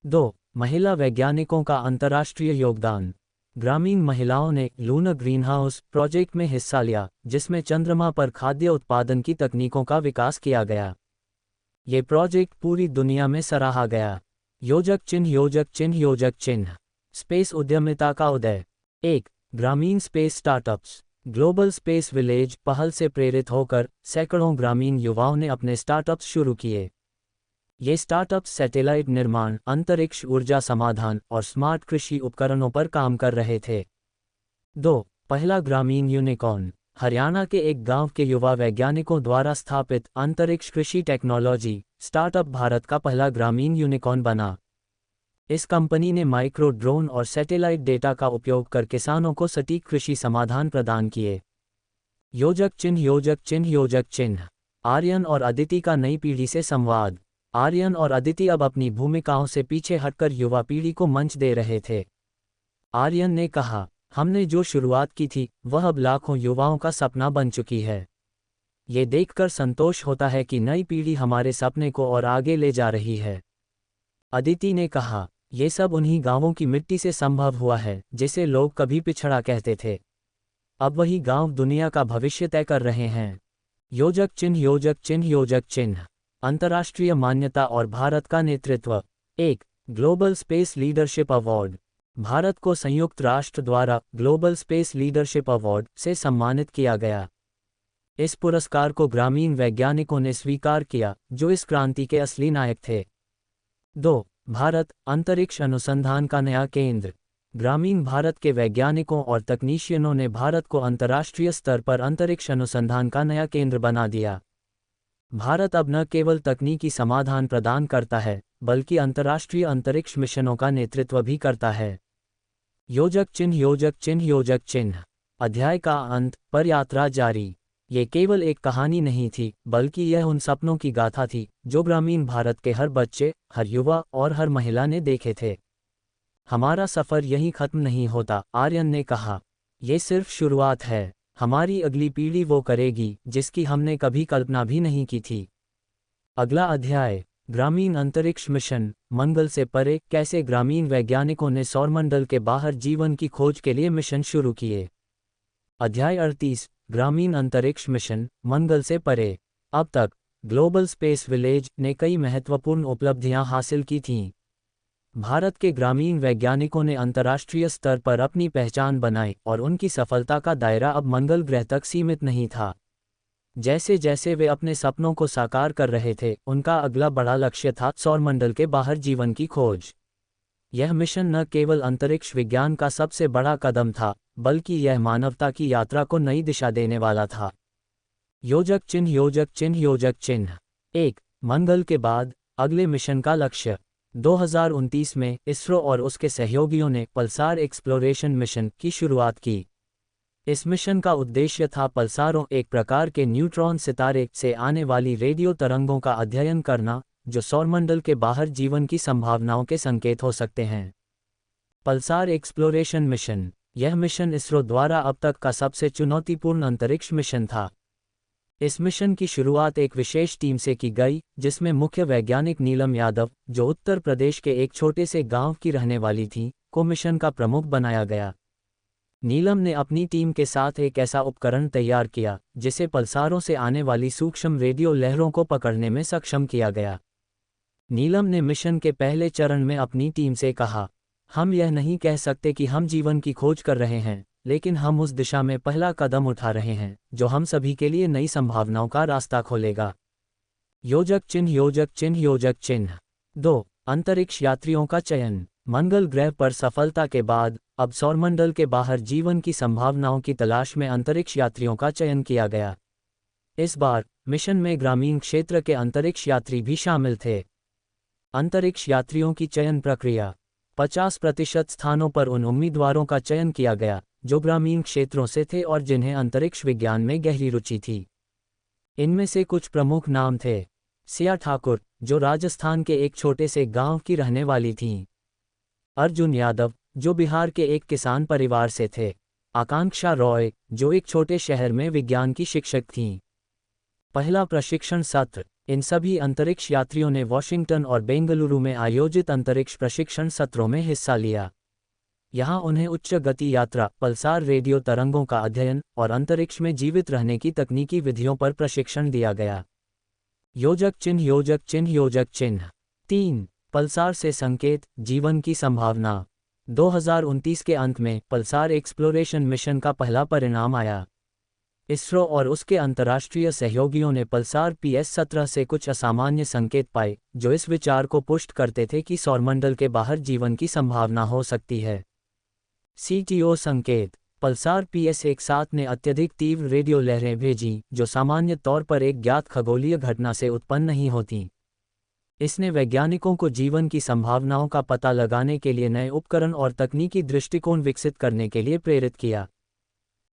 2. महिला वैज्ञानिकों का अंतर्राष्ट्रीय योगदान। ग्रामीण महिलाओं ने लूनर ग्रीनहाउस प्रोजेक्ट में हिस्सा लिया, जिसमें चंद्रमा पर खाद्य उत्पादन की तकनीकों का विकास किया गया। ये प्रोजेक्ट पूरी दुनिया में सराहा गया। योजक चिन्ह योजक चिन्ह योजक चिन्ह। स्पेस उद्यमिता का उदय। 1. ग्रामीण space startups. Global space village पहल से प्रेरित होकर सैकड़ों ग्रामीण युवाओं ने अपने स्टार्टअप्स शुरू किए। ये स्टार्टअप्स सैटेलाइट निर्माण, अंतरिक्ष ऊर्जा समाधान और स्मार्ट कृषि उपकरणों पर काम कर रहे थे। 2. पहला ग्रामीण यूनिकॉर्न। हरियाणा के एक गांव के युवा वैज्ञानिकों द्वारा स्थापित अंतरिक्ष कृषि टेक्नोलॉजी स्टार्टअप भारत का पहला ग्रामीण यूनिकॉर्न बना। इस कंपनी ने माइक्रो ड्रोन और सैटेलाइट डेटा का उपयोग कर किसानों को सटीक कृषि समाधान प्रदान किए। योजक चिन्ह योजक चिन्ह योजक चिन्ह। आर्यन और अदिति का नई पीढ़ी से संवाद। आर्यन और अदिति अब अपनी भूमिकाओं से पीछे हटकर युवा पीढ़ी को मंच दे रहे थे। आर्यन ने कहा, हमने जो शुरुआत की थी वह अब लाखों युवाओं का सपना बन चुकी है। ये देखकर संतोष होता है कि नई पीढ़ी हमारे सपने को और आगे ले जा रही है। अदिति ने कहा, ये सब उन्हीं गांवों की मिट्टी से संभव हुआ है जिसे लोग कभी पिछड़ा कहते थे। अब वही गांव दुनिया का भविष्य तय कर रहे हैं। योजक चिन्ह योजक चिन्ह योजक चिन्ह। अंतर्राष्ट्रीय मान्यता और भारत का नेतृत्व। 1. Global space leadership award. Bharat को संयुक्त राष्ट्र द्वारा ग्लोबल स्पेस लीडरशिप अवार्ड से सम्मानित किया गया। इस पुरस्कार को ग्रामीण वैज्ञानिकों ने स्वीकार किया, जो इस क्रांति के असली नायक थे। 2. भारत अंतरिक्ष अनुसंधान का नया केंद्र। ग्रामीण भारत के वैज्ञानिकों और तकनीशियनों ने भारत को अंतर्राष्ट्रीय स्तर पर अंतरिक्ष अनुसंधान का नया केंद्र बना दिया। भारत अब न केवल तकनीकी समाधान प्रदान करता है, बल्कि अंतर्राष्ट्रीय अंतरिक्ष मिशनों का नेतृत्व भी करता है। योजक चिन्ह योजक चिन्ह योजक चिन्ह। अध्याय का अंत पर यात्रा जारी। ये केवल एक कहानी नहीं थी, बल्कि यह उन सपनों की गाथा थी जो ग्रामीण भारत के हर बच्चे, हर युवा और हर महिला ने देखे थे। हमारा सफ़र यहीं खत्म नहीं होता, आर्यन ने कहा। ये सिर्फ शुरुआत है। हमारी अगली पीढ़ी वो करेगी जिसकी हमने कभी कल्पना भी नहीं की थी। अगला अध्याय, ग्रामीण अंतरिक्ष मिशन, मंगल से परे। कैसे ग्रामीण वैज्ञानिकों ने सौरमंडल के बाहर जीवन की खोज के लिए मिशन शुरू किए। अध्याय 38, ग्रामीण अंतरिक्ष मिशन, मंगल से परे। अब तक ग्लोबल स्पेस विलेज ने कई महत्वपूर्ण उपलब्धियां हासिल की थीं। भारत के ग्रामीण वैज्ञानिकों ने अंतर्राष्ट्रीय स्तर पर अपनी पहचान बनाई और उनकी सफलता का दायरा अब मंगल ग्रह तक सीमित नहीं था। जैसे जैसे वे अपने सपनों को साकार कर रहे थे, उनका अगला बड़ा लक्ष्य था सौरमंडल के बाहर जीवन की खोज। यह मिशन न केवल अंतरिक्ष विज्ञान का सबसे बड़ा कदम था, बल्कि यह मानवता की यात्रा को नई दिशा देने वाला था। योजक चिन्ह योजक चिन्ह योजक चिन्ह 1। मंगल के बाद अगले मिशन का लक्ष्य। 2029 में इसरो और उसके सहयोगियों ने पल्सार एक्सप्लोरेशन मिशन की शुरुआत की। इस मिशन का उद्देश्य था पल्सारों, एक प्रकार के न्यूट्रॉन सितारे, से आने वाली रेडियो तरंगों का अध्ययन करना, जो सौरमंडल के बाहर जीवन की संभावनाओं के संकेत हो सकते हैं। Pulsar exploration mission. यह मिशन इसरो द्वारा अब तक का सबसे चुनौतीपूर्ण अंतरिक्ष मिशन था। इस मिशन की शुरुआत एक विशेष टीम से की गई, जिसमें मुख्य वैज्ञानिक नीलम यादव, जो उत्तर प्रदेश के एक छोटे से गांव की रहने वाली थी, को मिशन का प्रमुख बनाया गया। नीलम ने अपनी टीम के साथ एक ऐसा उपकरण तैयार किया, जिसे पल्सारों से आने वाली सूक्ष्म रेडियो लहरों को पकड़ने में सक्षम किया गया। नीलम ने मिशन के पहले चरण में अपनी टीम से कहा, हम यह नहीं कह सकते कि हम जीवन की खोज कर रहे हैं, लेकिन हम उस दिशा में पहला कदम उठा रहे हैं, जो हम सभी के लिए नई संभावनाओं का रास्ता खोलेगा। योजक चिन्ह योजक चिन्ह योजक चिन्ह 2। अंतरिक्ष यात्रियों का चयन। मंगल ग्रह पर सफलता के बाद अब सौरमंडल के बाहर जीवन की संभावनाओं की तलाश में अंतरिक्ष यात्रियों का चयन किया गया। इस बार मिशन में ग्रामीण क्षेत्र के अंतरिक्ष यात्री भी शामिल थे। अंतरिक्ष यात्रियों की चयन प्रक्रिया। 50% स्थानों पर उन उम्मीदवारों का चयन किया गया जो ग्रामीण क्षेत्रों से थे और जिन्हें अंतरिक्ष विज्ञान में गहरी रुचि थी। इनमें से कुछ प्रमुख नाम थे। सिया ठाकुर, जो राजस्थान के एक छोटे से गांव की रहने वाली थीं। अर्जुन यादव, जो बिहार के एक किसान परिवार से थे। आकांक्षा रॉय, जो एक छोटे शहर में विज्ञान की शिक्षक थीं। पहला प्रशिक्षण सत्र। इन सभी अंतरिक्ष यात्रियों ने वॉशिंगटन और बेंगलुरु में आयोजित अंतरिक्ष प्रशिक्षण सत्रों में हिस्सा लिया। यहाँ उन्हें उच्च गति यात्रा, पल्सार रेडियो तरंगों का अध्ययन और अंतरिक्ष में जीवित रहने की तकनीकी विधियों पर प्रशिक्षण दिया गया। योजक चिन्ह योजक चिन्ह योजक चिन्ह 3। पल्सार से संकेत, जीवन की संभावना। 2029 के अंत में पल्सार एक्सप्लोरेशन मिशन का पहला परिणाम आया। इसरो और उसके अंतर्राष्ट्रीय सहयोगियों ने पल्सार PS-17 से कुछ असामान्य संकेत पाए, जो इस विचार को पुष्ट करते थे कि सौरमंडल के बाहर जीवन की संभावना हो सकती है। CTO संकेत। पल्सार PS-17 ने अत्यधिक तीव्र रेडियो लहरें भेजीं, जो सामान्य तौर पर एक ज्ञात खगोलीय घटना से उत्पन्न नहीं होतीं। इसने वैज्ञानिकों को जीवन की संभावनाओं का पता लगाने के लिए नए उपकरण और तकनीकी दृष्टिकोण विकसित करने के लिए प्रेरित किया।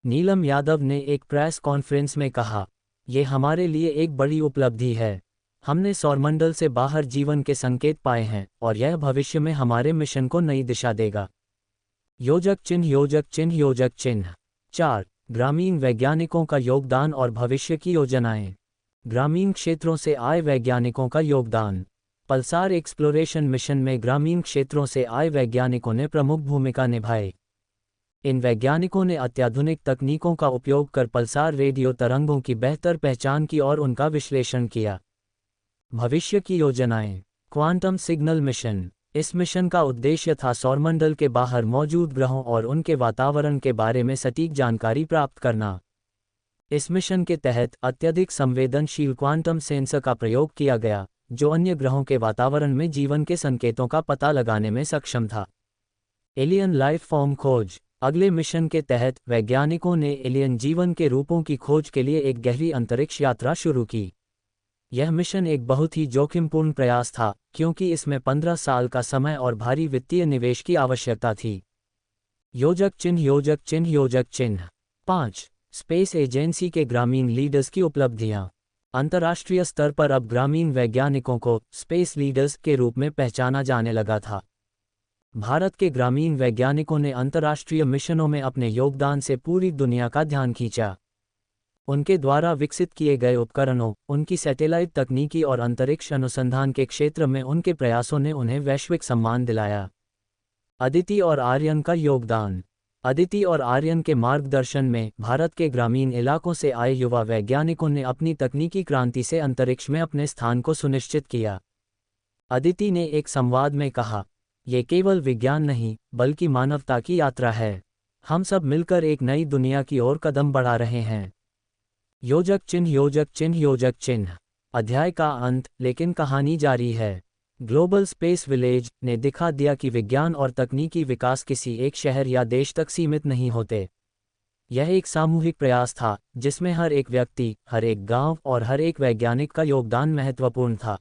नीलम यादव ने एक प्रेस कॉन्फ्रेंस में कहा, ये हमारे लिए एक बड़ी उपलब्धि है। हमने सौरमंडल से बाहर जीवन के संकेत पाए हैं और यह भविष्य में हमारे मिशन को नई दिशा देगा। योजक चिन्ह योजक चिन्ह योजक चिन्ह 4। ग्रामीण वैज्ञानिकों का योगदान और भविष्य की योजनाएं। ग्रामीण क्षेत्रों से आए वैज्ञानिकों का योगदान। पल्सार एक्सप्लोरेशन मिशन में ग्रामीण क्षेत्रों से आए वैज्ञानिकों ने प्रमुख भूमिका निभाई। इन वैज्ञानिकों ने अत्याधुनिक तकनीकों का उपयोग कर पल्सार रेडियो तरंगों की बेहतर पहचान की और उनका विश्लेषण किया। भविष्य की योजनाएं। Quantum signal mission. इस मिशन का उद्देश्य था सौरमंडल के बाहर मौजूद ग्रहों और उनके वातावरण के बारे में सटीक जानकारी प्राप्त करना। इस मिशन के तहत अत्यधिक संवेदनशील क्वांटम सेंसर का प्रयोग किया गया, जो अन्य ग्रहों के वातावरण में जीवन के संकेतों का पता लगाने में सक्षम था। एलियन लाइफ फॉर्म खोज। अगले मिशन के तहत वैज्ञानिकों ने एलियन जीवन के रूपों की खोज के लिए एक गहरी अंतरिक्ष यात्रा शुरू की। यह मिशन एक बहुत ही जोखिमपूर्ण प्रयास था, क्योंकि इसमें 15 साल का समय और भारी वित्तीय निवेश की आवश्यकता थी। योजक चिन्ह योजक चिन्ह योजक चिन्ह 5। स्पेस एजेंसी के ग्रामीण लीडर्स की उपलब्धियां। अंतर्राष्ट्रीय स्तर पर अब ग्रामीण वैज्ञानिकों को स्पेस लीडर्स के रूप में पहचाना जाने लगा था। भारत के ग्रामीण वैज्ञानिकों ने अंतर्राष्ट्रीय मिशनों में अपने योगदान से पूरी दुनिया का ध्यान खींचा। उनके द्वारा विकसित किए गए उपकरणों, उनकी सैटेलाइट तकनीकी और अंतरिक्ष अनुसंधान के क्षेत्र में उनके प्रयासों ने उन्हें वैश्विक सम्मान दिलाया। अदिति और आर्यन का योगदान। अदिति और आर्यन के मार्गदर्शन में भारत के ग्रामीण इलाकों से आए युवा वैज्ञानिकों ने अपनी तकनीकी क्रांति से अंतरिक्ष में अपने स्थान को सुनिश्चित किया। अदिति ने एक संवाद में कहा, ये केवल विज्ञान नहीं, बल्कि मानवता की यात्रा है। हम सब मिलकर एक नई दुनिया की ओर कदम बढ़ा रहे हैं। योजक चिन्ह, योजक चिन्ह, योजक चिन्ह। अध्याय का अंत, लेकिन कहानी जारी है। ग्लोबल स्पेस विलेज ने दिखा दिया कि विज्ञान और तकनीकी विकास किसी एक शहर या देश तक सीमित नहीं होते। यह एक सामूहिक प्रयास था, जिसमें हर एक व्यक्ति, हर एक गांव और हर एक वैज्ञानिक का योगदान महत्वपूर्ण था।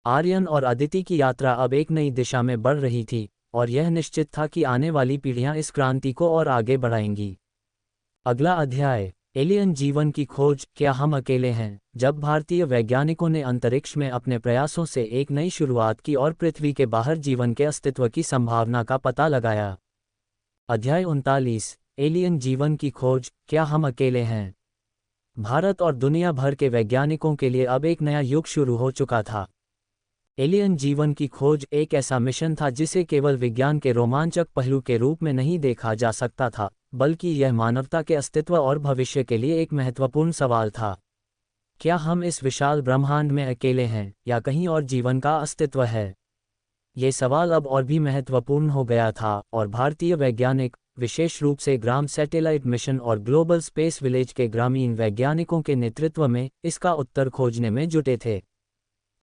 आर्यन और अदिति की यात्रा अब एक नई दिशा में बढ़ रही थी, और यह निश्चित था कि आने वाली पीढ़ियां इस क्रांति को और आगे बढ़ाएंगी। अगला अध्याय, एलियन जीवन की खोज, क्या हम अकेले हैं? जब भारतीय वैज्ञानिकों ने अंतरिक्ष में अपने प्रयासों से एक नई शुरुआत की और पृथ्वी के बाहर जीवन के अस्तित्व की संभावना का पता लगाया। अध्याय 39, एलियन जीवन की खोज, क्या हम अकेले हैं? भारत और दुनिया भर के वैज्ञानिकों के लिए अब एक नया युग शुरू हो चुका था। एलियन जीवन की खोज एक ऐसा मिशन था जिसे केवल विज्ञान के रोमांचक पहलू के रूप में नहीं देखा जा सकता था, बल्कि यह मानवता के अस्तित्व और भविष्य के लिए एक महत्वपूर्ण सवाल था। क्या हम इस विशाल ब्रह्मांड में अकेले हैं, या कहीं और जीवन का अस्तित्व है? ये सवाल अब और भी महत्वपूर्ण हो गया था, और भारतीय वैज्ञानिक, विशेष रूप से ग्राम सैटेलाइट मिशन और ग्लोबल स्पेस विलेज के ग्रामीण वैज्ञानिकों के नेतृत्व में, इसका उत्तर खोजने में जुटे थे।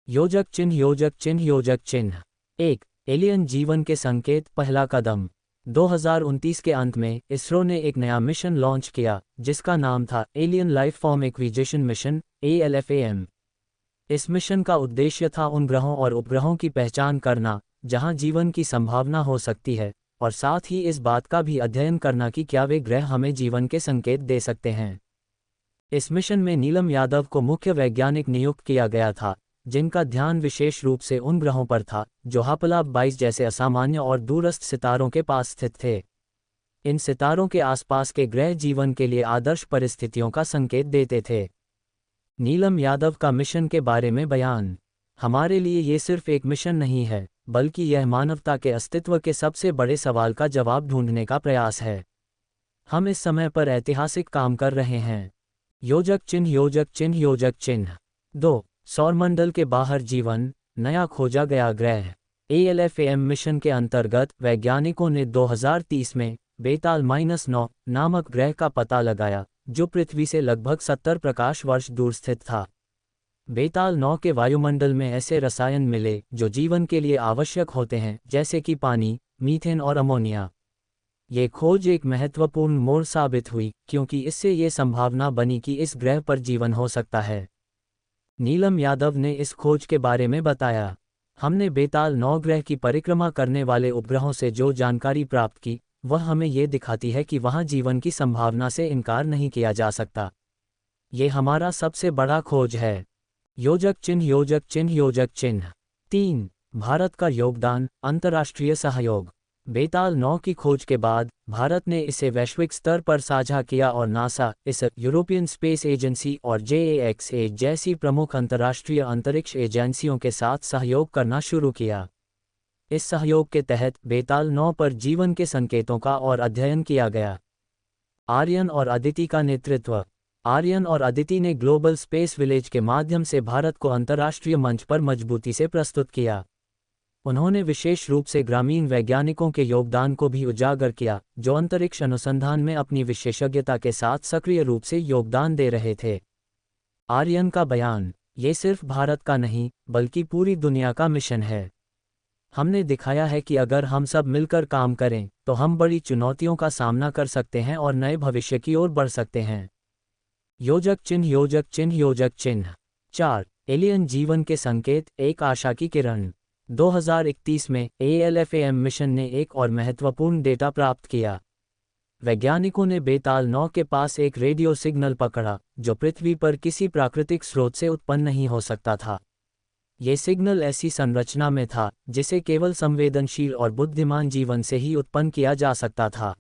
योजक चिन्ह, योजक चिन्ह, योजक चिन्ह। 1. एलियन जीवन के संकेत, पहला कदम। 2029 के अंत में इसरो ने एक नया मिशन लॉन्च किया, जिसका नाम था alien life form acquisition mission, ALFAM। इस मिशन का उद्देश्य था उन ग्रहों और उपग्रहों की पहचान करना जहां जीवन की संभावना हो सकती है, और साथ ही इस बात का भी अध्ययन करना कि क्या वे ग्रह हमें जीवन के संकेत दे सकते हैं। इस मिशन में नीलम यादव को मुख्य वैज्ञानिक नियुक्त किया गया था, जिनका ध्यान विशेष रूप से उन ग्रहों पर था जो हापलाब 22 जैसे असामान्य और दूरस्थ सितारों के पास स्थित थे। इन सितारों के आसपास के ग्रह जीवन के लिए आदर्श परिस्थितियों का संकेत देते थे। नीलम यादव का मिशन के बारे में बयान। हमारे लिए ये सिर्फ एक मिशन नहीं है, बल्कि यह मानवता के अस्तित्व के सबसे बड़े सवाल का जवाब ढूंढने का प्रयास है। हम इस समय पर ऐतिहासिक काम कर रहे हैं। योजक चिन्ह, योजक चिन्ह, योजक चिन्ह। 2. सौरमंडल के बाहर जीवन, नया खोजा गया ग्रह। ALFAM मिशन के अंतर्गत वैज्ञानिकों ने 2030 में बेताल-9 नामक ग्रह का पता लगाया, जो पृथ्वी से लगभग 70 प्रकाश वर्ष दूर स्थित था। बेताल-9 के वायुमंडल में ऐसे रसायन मिले जो जीवन के लिए आवश्यक होते हैं, जैसे कि पानी, मीथेन और अमोनिया। ये खोज एक महत्वपूर्ण मोड़ साबित हुई, क्योंकि इससे ये संभावना बनी कि इस ग्रह पर जीवन हो सकता है। नीलम यादव ने इस खोज के बारे में बताया, हमने बेताल-9 ग्रह की परिक्रमा करने वाले उपग्रहों से जो जानकारी प्राप्त की, वह हमें ये दिखाती है कि वहाँ जीवन की संभावना से इनकार नहीं किया जा सकता। ये हमारा सबसे बड़ा खोज है। योजक चिन्ह, योजक चिन्ह, योजक चिन्ह। 3. भारत का योगदान, अंतर्राष्ट्रीय सहयोग। बेताल-9 की खोज के बाद भारत ने इसे वैश्विक स्तर पर साझा किया और नासा, इस यूरोपियन स्पेस एजेंसी और JAXA जैसी प्रमुख अंतर्राष्ट्रीय अंतरिक्ष एजेंसियों के साथ सहयोग करना शुरू किया। इस सहयोग के तहत बेताल-9 पर जीवन के संकेतों का और अध्ययन किया गया। आर्यन और अदिति का नेतृत्व। आर्यन और अदिति ने ग्लोबल स्पेस विलेज के माध्यम से भारत को अंतर्राष्ट्रीय मंच पर मजबूती से प्रस्तुत किया। उन्होंने विशेष रूप से ग्रामीण वैज्ञानिकों के योगदान को भी उजागर किया, जो अंतरिक्ष अनुसंधान में अपनी विशेषज्ञता के साथ सक्रिय रूप से योगदान दे रहे थे। आर्यन का बयान, ये सिर्फ भारत का नहीं, बल्कि पूरी दुनिया का मिशन है। हमने दिखाया है कि अगर हम सब मिलकर काम करें, तो हम बड़ी चुनौतियों का सामना कर सकते हैं और नए भविष्य की ओर बढ़ सकते हैं। योजक चिन्ह, योजक चिन्ह, योजक चिन्ह। 4. एलियन जीवन के संकेत, एक आशा की किरण। 2031 में ALFAM मिशन ने एक और महत्वपूर्ण डेटा प्राप्त किया। वैज्ञानिकों ने बेताल-9 के पास एक रेडियो सिग्नल पकड़ा, जो पृथ्वी पर किसी प्राकृतिक स्रोत से उत्पन्न नहीं हो सकता था। ये सिग्नल ऐसी संरचना में था जिसे केवल संवेदनशील और बुद्धिमान जीवन से ही उत्पन्न किया जा सकता था।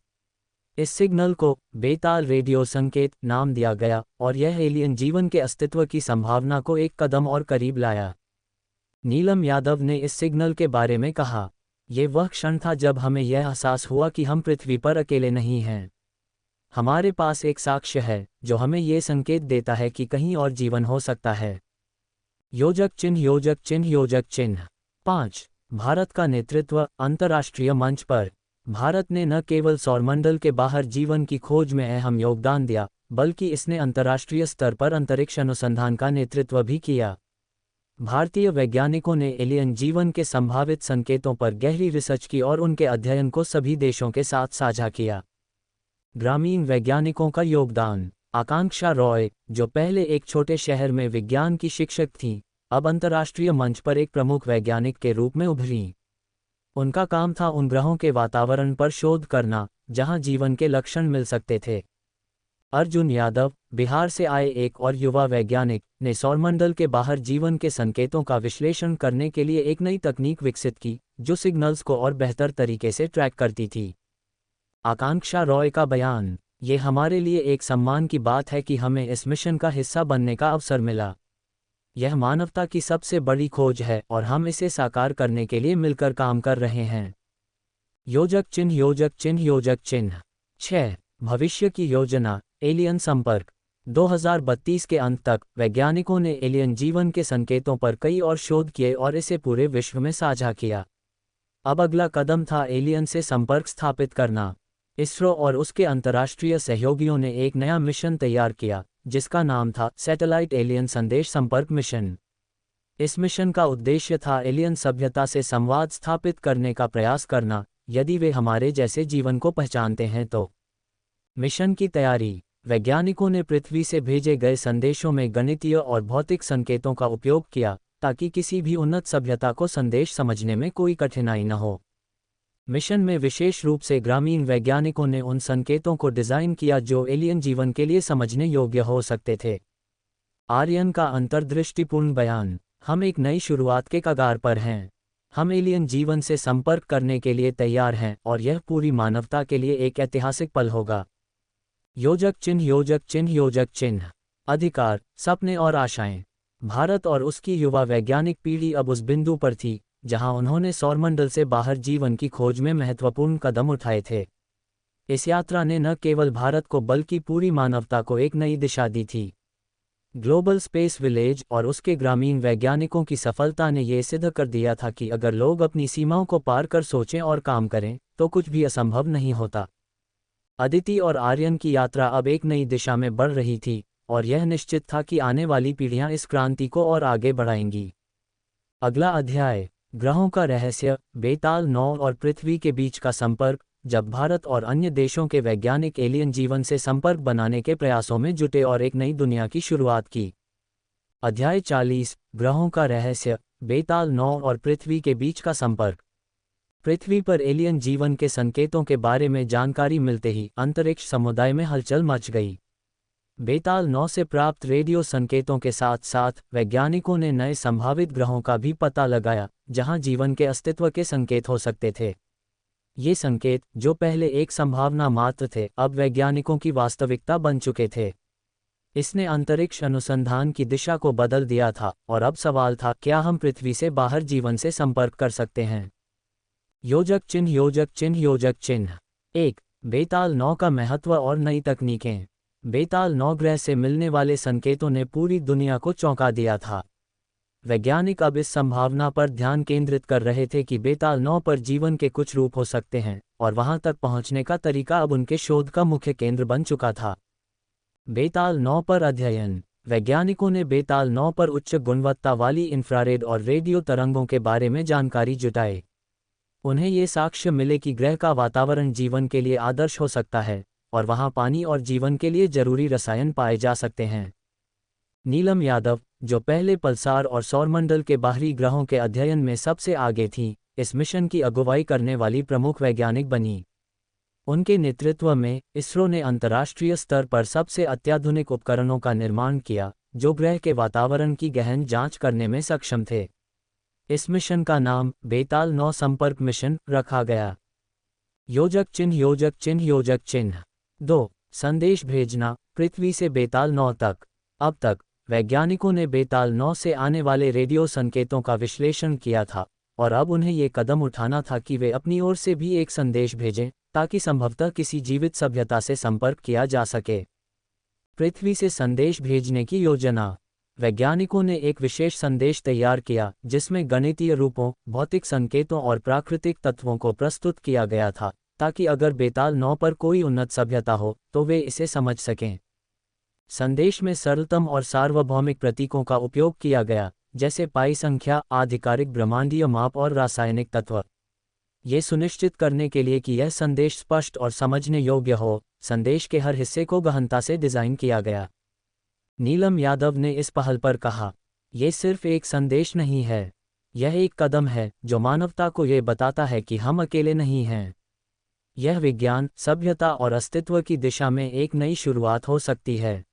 इस सिग्नल को बेताल रेडियो संकेत नाम दिया गया, और यह एलियन जीवन के अस्तित्व की संभावना को एक कदम और करीब लाया। नीलम यादव ने इस सिग्नल के बारे में कहा, ये वह क्षण था जब हमें यह एहसास हुआ कि हम पृथ्वी पर अकेले नहीं हैं। हमारे पास एक साक्ष्य है जो हमें ये संकेत देता है कि कहीं और जीवन हो सकता है। योजक चिन्ह, योजक चिन्ह, योजक चिन्ह। 5. भारत का नेतृत्व अंतर्राष्ट्रीय मंच पर। भारत ने न केवल सौरमंडल के बाहर जीवन की खोज में अहम योगदान दिया, बल्कि इसने अंतर्राष्ट्रीय स्तर पर अंतरिक्ष अनुसंधान का नेतृत्व भी किया। भारतीय वैज्ञानिकों ने एलियन जीवन के संभावित संकेतों पर गहरी रिसर्च की और उनके अध्ययन को सभी देशों के साथ साझा किया। ग्रामीण वैज्ञानिकों का योगदान। आकांक्षा रॉय, जो पहले एक छोटे शहर में विज्ञान की शिक्षक थीं, अब अंतर्राष्ट्रीय मंच पर एक प्रमुख वैज्ञानिक के रूप में उभरीं। उनका काम था उन ग्रहों के वातावरण पर शोध करना जहां जीवन के लक्षण मिल सकते थे। अर्जुन यादव, बिहार से आए एक और युवा वैज्ञानिक, ने सौरमंडल के बाहर जीवन के संकेतों का विश्लेषण करने के लिए एक नई तकनीक विकसित की जो सिग्नल्स को और बेहतर तरीके से ट्रैक करती थी। आकांक्षा रॉय का बयान। ये हमारे लिए एक सम्मान की बात है कि हमें इस मिशन का हिस्सा बनने का अवसर मिला। यह मानवता की सबसे बड़ी खोज है और हम इसे साकार करने के लिए मिलकर काम कर रहे हैं। योजक चिन्ह योजक चिन्ह योजक चिन्ह 6। भविष्य की योजना। एलियन संपर्क। 2032 के अंत तक वैज्ञानिकों ने एलियन जीवन के संकेतों पर कई और शोध किए और इसे पूरे विश्व में साझा किया। अब अगला कदम था एलियन से संपर्क स्थापित करना। इसरो और उसके अंतर्राष्ट्रीय सहयोगियों ने एक नया मिशन तैयार किया जिसका नाम था सैटेलाइट एलियन संदेश संपर्क मिशन। इस मिशन का उद्देश्य था एलियन सभ्यता से संवाद स्थापित करने का प्रयास करना, यदि वे हमारे जैसे जीवन को पहचानते हैं तो। मिशन की तैयारी। वैज्ञानिकों ने पृथ्वी से भेजे गए संदेशों में गणितीय और भौतिक संकेतों का उपयोग किया ताकि किसी भी उन्नत सभ्यता को संदेश समझने में कोई कठिनाई न हो। मिशन में विशेष रूप से ग्रामीण वैज्ञानिकों ने उन संकेतों को डिज़ाइन किया जो एलियन जीवन के लिए समझने योग्य हो सकते थे। आर्यन का अंतर्दृष्टिपूर्ण बयान। हम एक नई शुरुआत के कगार पर हैं। हम एलियन जीवन से संपर्क करने के लिए तैयार हैं और यह पूरी मानवता के लिए एक ऐतिहासिक पल होगा। योजक चिन्ह योजक चिन्ह योजक चिन्ह। अधिकार, सपने और आशाएं। भारत और उसकी युवा वैज्ञानिक पीढ़ी अब उस बिंदु पर थी जहां उन्होंने सौरमंडल से बाहर जीवन की खोज में महत्वपूर्ण कदम उठाए थे। इस यात्रा ने न केवल भारत को बल्कि पूरी मानवता को एक नई दिशा दी थी। ग्लोबल स्पेस विलेज और उसके ग्रामीण वैज्ञानिकों की सफलता ने यह सिद्ध कर दिया था कि अगर लोग अपनी सीमाओं को पार कर सोचें और काम करें तो कुछ भी असंभव नहीं होता। अदिति और आर्यन की यात्रा अब एक नई दिशा में बढ़ रही थी और यह निश्चित था कि आने वाली पीढ़ियां इस क्रांति को और आगे बढ़ाएंगी। अगला अध्याय। ग्रहों का रहस्य, बेताल 9 और पृथ्वी के बीच का संपर्क। जब भारत और अन्य देशों के वैज्ञानिक एलियन जीवन से संपर्क बनाने के प्रयासों में जुटे और एक नई दुनिया की शुरुआत की। अध्याय 40। ग्रहों का रहस्य, बेताल 9 और पृथ्वी के बीच का संपर्क। पृथ्वी पर एलियन जीवन के संकेतों के बारे में जानकारी मिलते ही अंतरिक्ष समुदाय में हलचल मच गई। बेताल 9 से प्राप्त रेडियो संकेतों के साथ साथ वैज्ञानिकों ने नए संभावित ग्रहों का भी पता लगाया जहां जीवन के अस्तित्व के संकेत हो सकते थे। ये संकेत, जो पहले एक संभावना मात्र थे, अब वैज्ञानिकों की वास्तविकता बन चुके थे। इसने अंतरिक्ष अनुसंधान की दिशा को बदल दिया था और अब सवाल था, क्या हम पृथ्वी से बाहर जीवन से संपर्क कर सकते हैं। योजक चिन्ह योजक चिन्ह योजक चिन्ह 1। बेताल 9 का महत्व और नई तकनीकें। बेताल 9 ग्रह से मिलने वाले संकेतों ने पूरी दुनिया को चौंका दिया था। वैज्ञानिक अब इस संभावना पर ध्यान केंद्रित कर रहे थे कि बेताल 9 पर जीवन के कुछ रूप हो सकते हैं और वहां तक पहुंचने का तरीका अब उनके शोध का मुख्य केंद्र बन चुका था। बेताल 9 पर अध्ययन। वैज्ञानिकों ने बेताल 9 पर उच्च गुणवत्ता वाली इंफ्रारेड और रेडियो तरंगों के बारे में जानकारी जुटाई। उन्हें ये साक्ष्य मिले कि ग्रह का वातावरण जीवन के लिए आदर्श हो सकता है और वहां पानी और जीवन के लिए जरूरी रसायन पाए जा सकते हैं। नीलम यादव, जो पहले पल्सार और सौरमंडल के बाहरी ग्रहों के अध्ययन में सबसे आगे थीं, इस मिशन की अगुवाई करने वाली प्रमुख वैज्ञानिक बनी। उनके नेतृत्व में इसरो ने अंतर्राष्ट्रीय स्तर पर सबसे अत्याधुनिक उपकरणों का निर्माण किया जो ग्रह के वातावरण की गहन जांच करने में सक्षम थे। इस मिशन का नाम बेताल 9 संपर्क मिशन रखा गया। योजक चिन्ह योजक चिन्ह योजक चिन्ह 2। संदेश भेजना, पृथ्वी से बेताल 9 तक। अब तक वैज्ञानिकों ने बेताल 9 से आने वाले रेडियो संकेतों का विश्लेषण किया था और अब उन्हें ये कदम उठाना था कि वे अपनी ओर से भी एक संदेश भेजें ताकि संभवतः किसी जीवित सभ्यता से संपर्क किया जा सके। पृथ्वी से संदेश भेजने की योजना। वैज्ञानिकों ने एक विशेष संदेश तैयार किया जिसमें गणितीय रूपों, भौतिक संकेतों और प्राकृतिक तत्वों को प्रस्तुत किया गया था, ताकि अगर बेताल 9 पर कोई उन्नत सभ्यता हो तो वे इसे समझ सकें। संदेश में सरलतम और सार्वभौमिक प्रतीकों का उपयोग किया गया, जैसे पाई संख्या, आधिकारिक ब्रह्मांडीय माप और रासायनिक तत्व। ये सुनिश्चित करने के लिए कि यह संदेश स्पष्ट और समझने योग्य हो, संदेश के हर हिस्से को गहनता से डिज़ाइन किया गया। नीलम यादव ने इस पहल पर कहा, ये सिर्फ एक संदेश नहीं है, यह एक कदम है जो मानवता को ये बताता है कि हम अकेले नहीं हैं। यह विज्ञान, सभ्यता और अस्तित्व की दिशा में एक नई शुरुआत हो सकती है।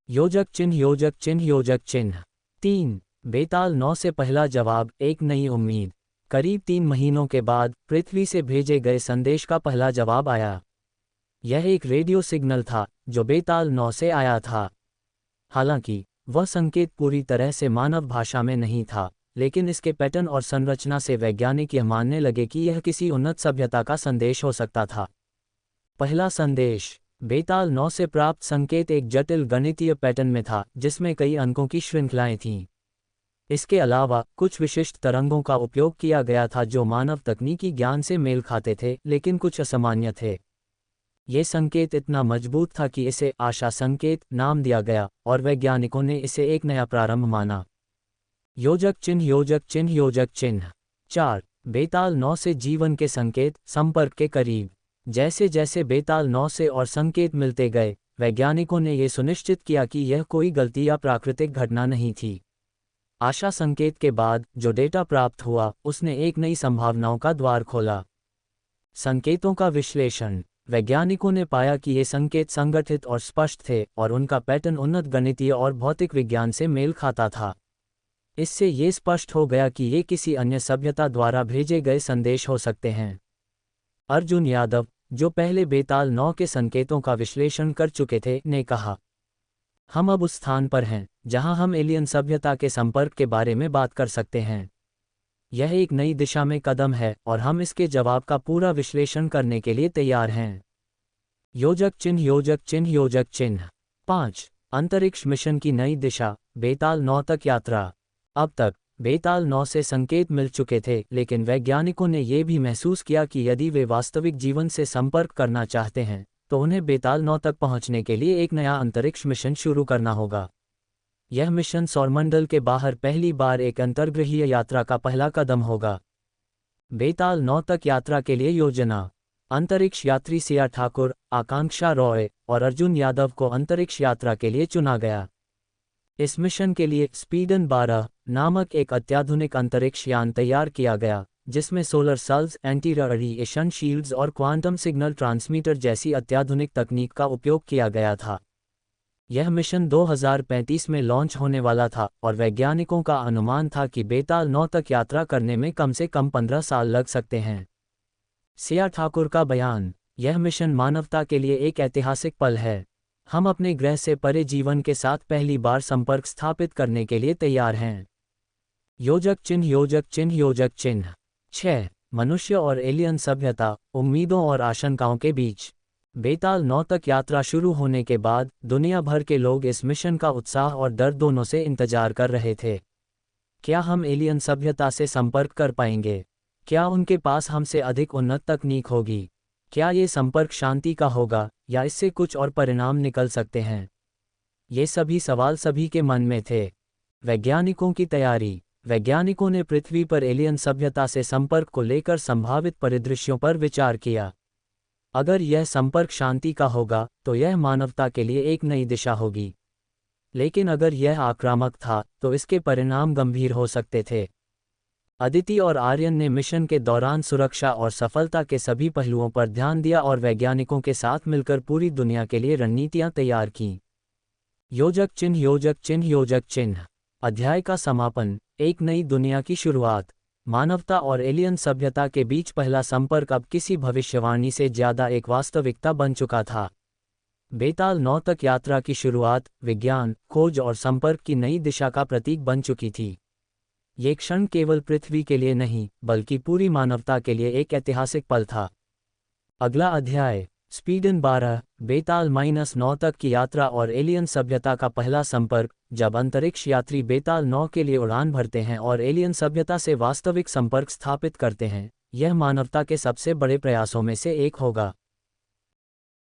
योजक चिन्ह योजक चिन्ह योजक चिन्ह 3 बेताल 9 से पहला जवाब, एक नई उम्मीद। करीब 3 महीनों के बाद पृथ्वी से भेजे गए संदेश का पहला जवाब आया। यह एक रेडियो सिग्नल था जो बेताल 9 से आया था। हालांकि वह संकेत पूरी तरह से मानव भाषा में नहीं था, लेकिन इसके पैटर्न और संरचना से वैज्ञानिक यह मानने लगे कि यह किसी उन्नत सभ्यता का संदेश हो सकता था। पहला संदेश, बेताल 9 से प्राप्त संकेत एक जटिल गणितीय पैटर्न में था जिसमें कई अंकों की श्रृंखलाएं थीं। इसके अलावा कुछ विशिष्ट तरंगों का उपयोग किया गया था जो मानव तकनीकी ज्ञान से मेल खाते थे, लेकिन कुछ असामान्य थे। ये संकेत इतना मजबूत था कि इसे आशा संकेत नाम दिया गया और वैज्ञानिकों ने इसे एक नया प्रारंभ माना। योजक चिन्ह योजक चिन्ह योजक चिन्ह 4 बेताल 9 से जीवन के संकेत, संपर्क के करीब। जैसे जैसे बेताल 9 से और संकेत मिलते गए, वैज्ञानिकों ने यह सुनिश्चित किया कि यह कोई गलती या प्राकृतिक घटना नहीं थी। आशा संकेत के बाद जो डेटा प्राप्त हुआ उसने एक नई संभावनाओं का द्वार खोला। संकेतों का विश्लेषण, वैज्ञानिकों ने पाया कि ये संकेत संगठित और स्पष्ट थे और उनका पैटर्न उन्नत गणितीय और भौतिक विज्ञान से मेल खाता था। इससे ये स्पष्ट हो गया कि ये किसी अन्य सभ्यता द्वारा भेजे गए संदेश हो सकते हैं। अर्जुन यादव, जो पहले बेताल 9 के संकेतों का विश्लेषण कर चुके थे, ने कहा, हम अब उस स्थान पर हैं जहां हम एलियन सभ्यता के संपर्क के बारे में बात कर सकते हैं। यह एक नई दिशा में कदम है और हम इसके जवाब का पूरा विश्लेषण करने के लिए तैयार हैं। योजक चिन्ह योजक चिन्ह योजक चिन्ह 5 अंतरिक्ष मिशन की नई दिशा, बेताल 9 तक यात्रा। अब तक बेताल 9 से संकेत मिल चुके थे, लेकिन वैज्ञानिकों ने यह भी महसूस किया कि यदि वे वास्तविक जीवन से संपर्क करना चाहते हैं तो उन्हें बेताल 9 तक पहुंचने के लिए एक नया अंतरिक्ष मिशन शुरू करना होगा। यह मिशन सौरमंडल के बाहर पहली बार एक अंतर्ग्रहीय यात्रा का पहला कदम होगा। बेताल 9 तक यात्रा के लिए योजना, अंतरिक्ष यात्री सिया ठाकुर, आकांक्षा रॉय और अर्जुन यादव को अंतरिक्ष यात्रा के लिए चुना गया। इस मिशन के लिए स्पीडन 12 नामक एक अत्याधुनिक अंतरिक्ष यान तैयार किया गया, जिसमें solar cells, anti radiation shields और क्वांटम सिग्नल ट्रांसमीटर जैसी अत्याधुनिक तकनीक का उपयोग किया गया था। यह मिशन 2035 में लॉन्च होने वाला था और वैज्ञानिकों का अनुमान था कि बेताल 9 तक यात्रा करने में कम से कम 15 साल लग सकते हैं। सिया ठाकुर का बयान, यह मिशन मानवता के लिए एक ऐतिहासिक पल है। हम अपने ग्रह से परे जीवन के साथ पहली बार संपर्क स्थापित करने के लिए तैयार हैं। योजक चिन्ह योजक चिन्ह योजक चिन्ह 6 मनुष्य और एलियन सभ्यता, उम्मीदों और आशंकाओं के बीच। बेताल 9 तक यात्रा शुरू होने के बाद दुनिया भर के लोग इस मिशन का उत्साह और डर दोनों से इंतजार कर रहे थे। क्या हम एलियन सभ्यता से संपर्क कर पाएंगे? क्या उनके पास हमसे अधिक उन्नत तकनीक होगी? क्या ये संपर्क शांति का होगा या इससे कुछ और परिणाम निकल सकते हैं? ये सभी सवाल सभी के मन में थे। वैज्ञानिकों की तैयारी, वैज्ञानिकों ने पृथ्वी पर एलियन सभ्यता से संपर्क को लेकर संभावित परिदृश्यों पर विचार किया। अगर यह संपर्क शांति का होगा तो यह मानवता के लिए एक नई दिशा होगी, लेकिन अगर यह आक्रामक था तो इसके परिणाम गंभीर हो सकते थे। अदिति और आर्यन ने मिशन के दौरान सुरक्षा और सफलता के सभी पहलुओं पर ध्यान दिया और वैज्ञानिकों के साथ मिलकर पूरी दुनिया के लिए रणनीतियां तैयार कीं। योजक चिन्ह योजक चिन्ह योजक चिन्ह अध्याय का समापन, एक नई दुनिया की शुरुआत। मानवता और एलियन सभ्यता के बीच पहला संपर्क अब किसी भविष्यवाणी से ज्यादा एक वास्तविकता बन चुका था। बेताल 9 तक यात्रा की शुरुआत विज्ञान, खोज और संपर्क की नई दिशा का प्रतीक बन चुकी थी। ये क्षण केवल पृथ्वी के लिए नहीं बल्कि पूरी मानवता के लिए एक ऐतिहासिक पल था। अगला अध्याय, स्पीडन 12 बेताल -9 तक की यात्रा और एलियन सभ्यता का पहला संपर्क। जब अंतरिक्ष यात्री बेताल 9 के लिए उड़ान भरते हैं और एलियन सभ्यता से वास्तविक संपर्क स्थापित करते हैं, यह मानवता के सबसे बड़े प्रयासों में से एक होगा।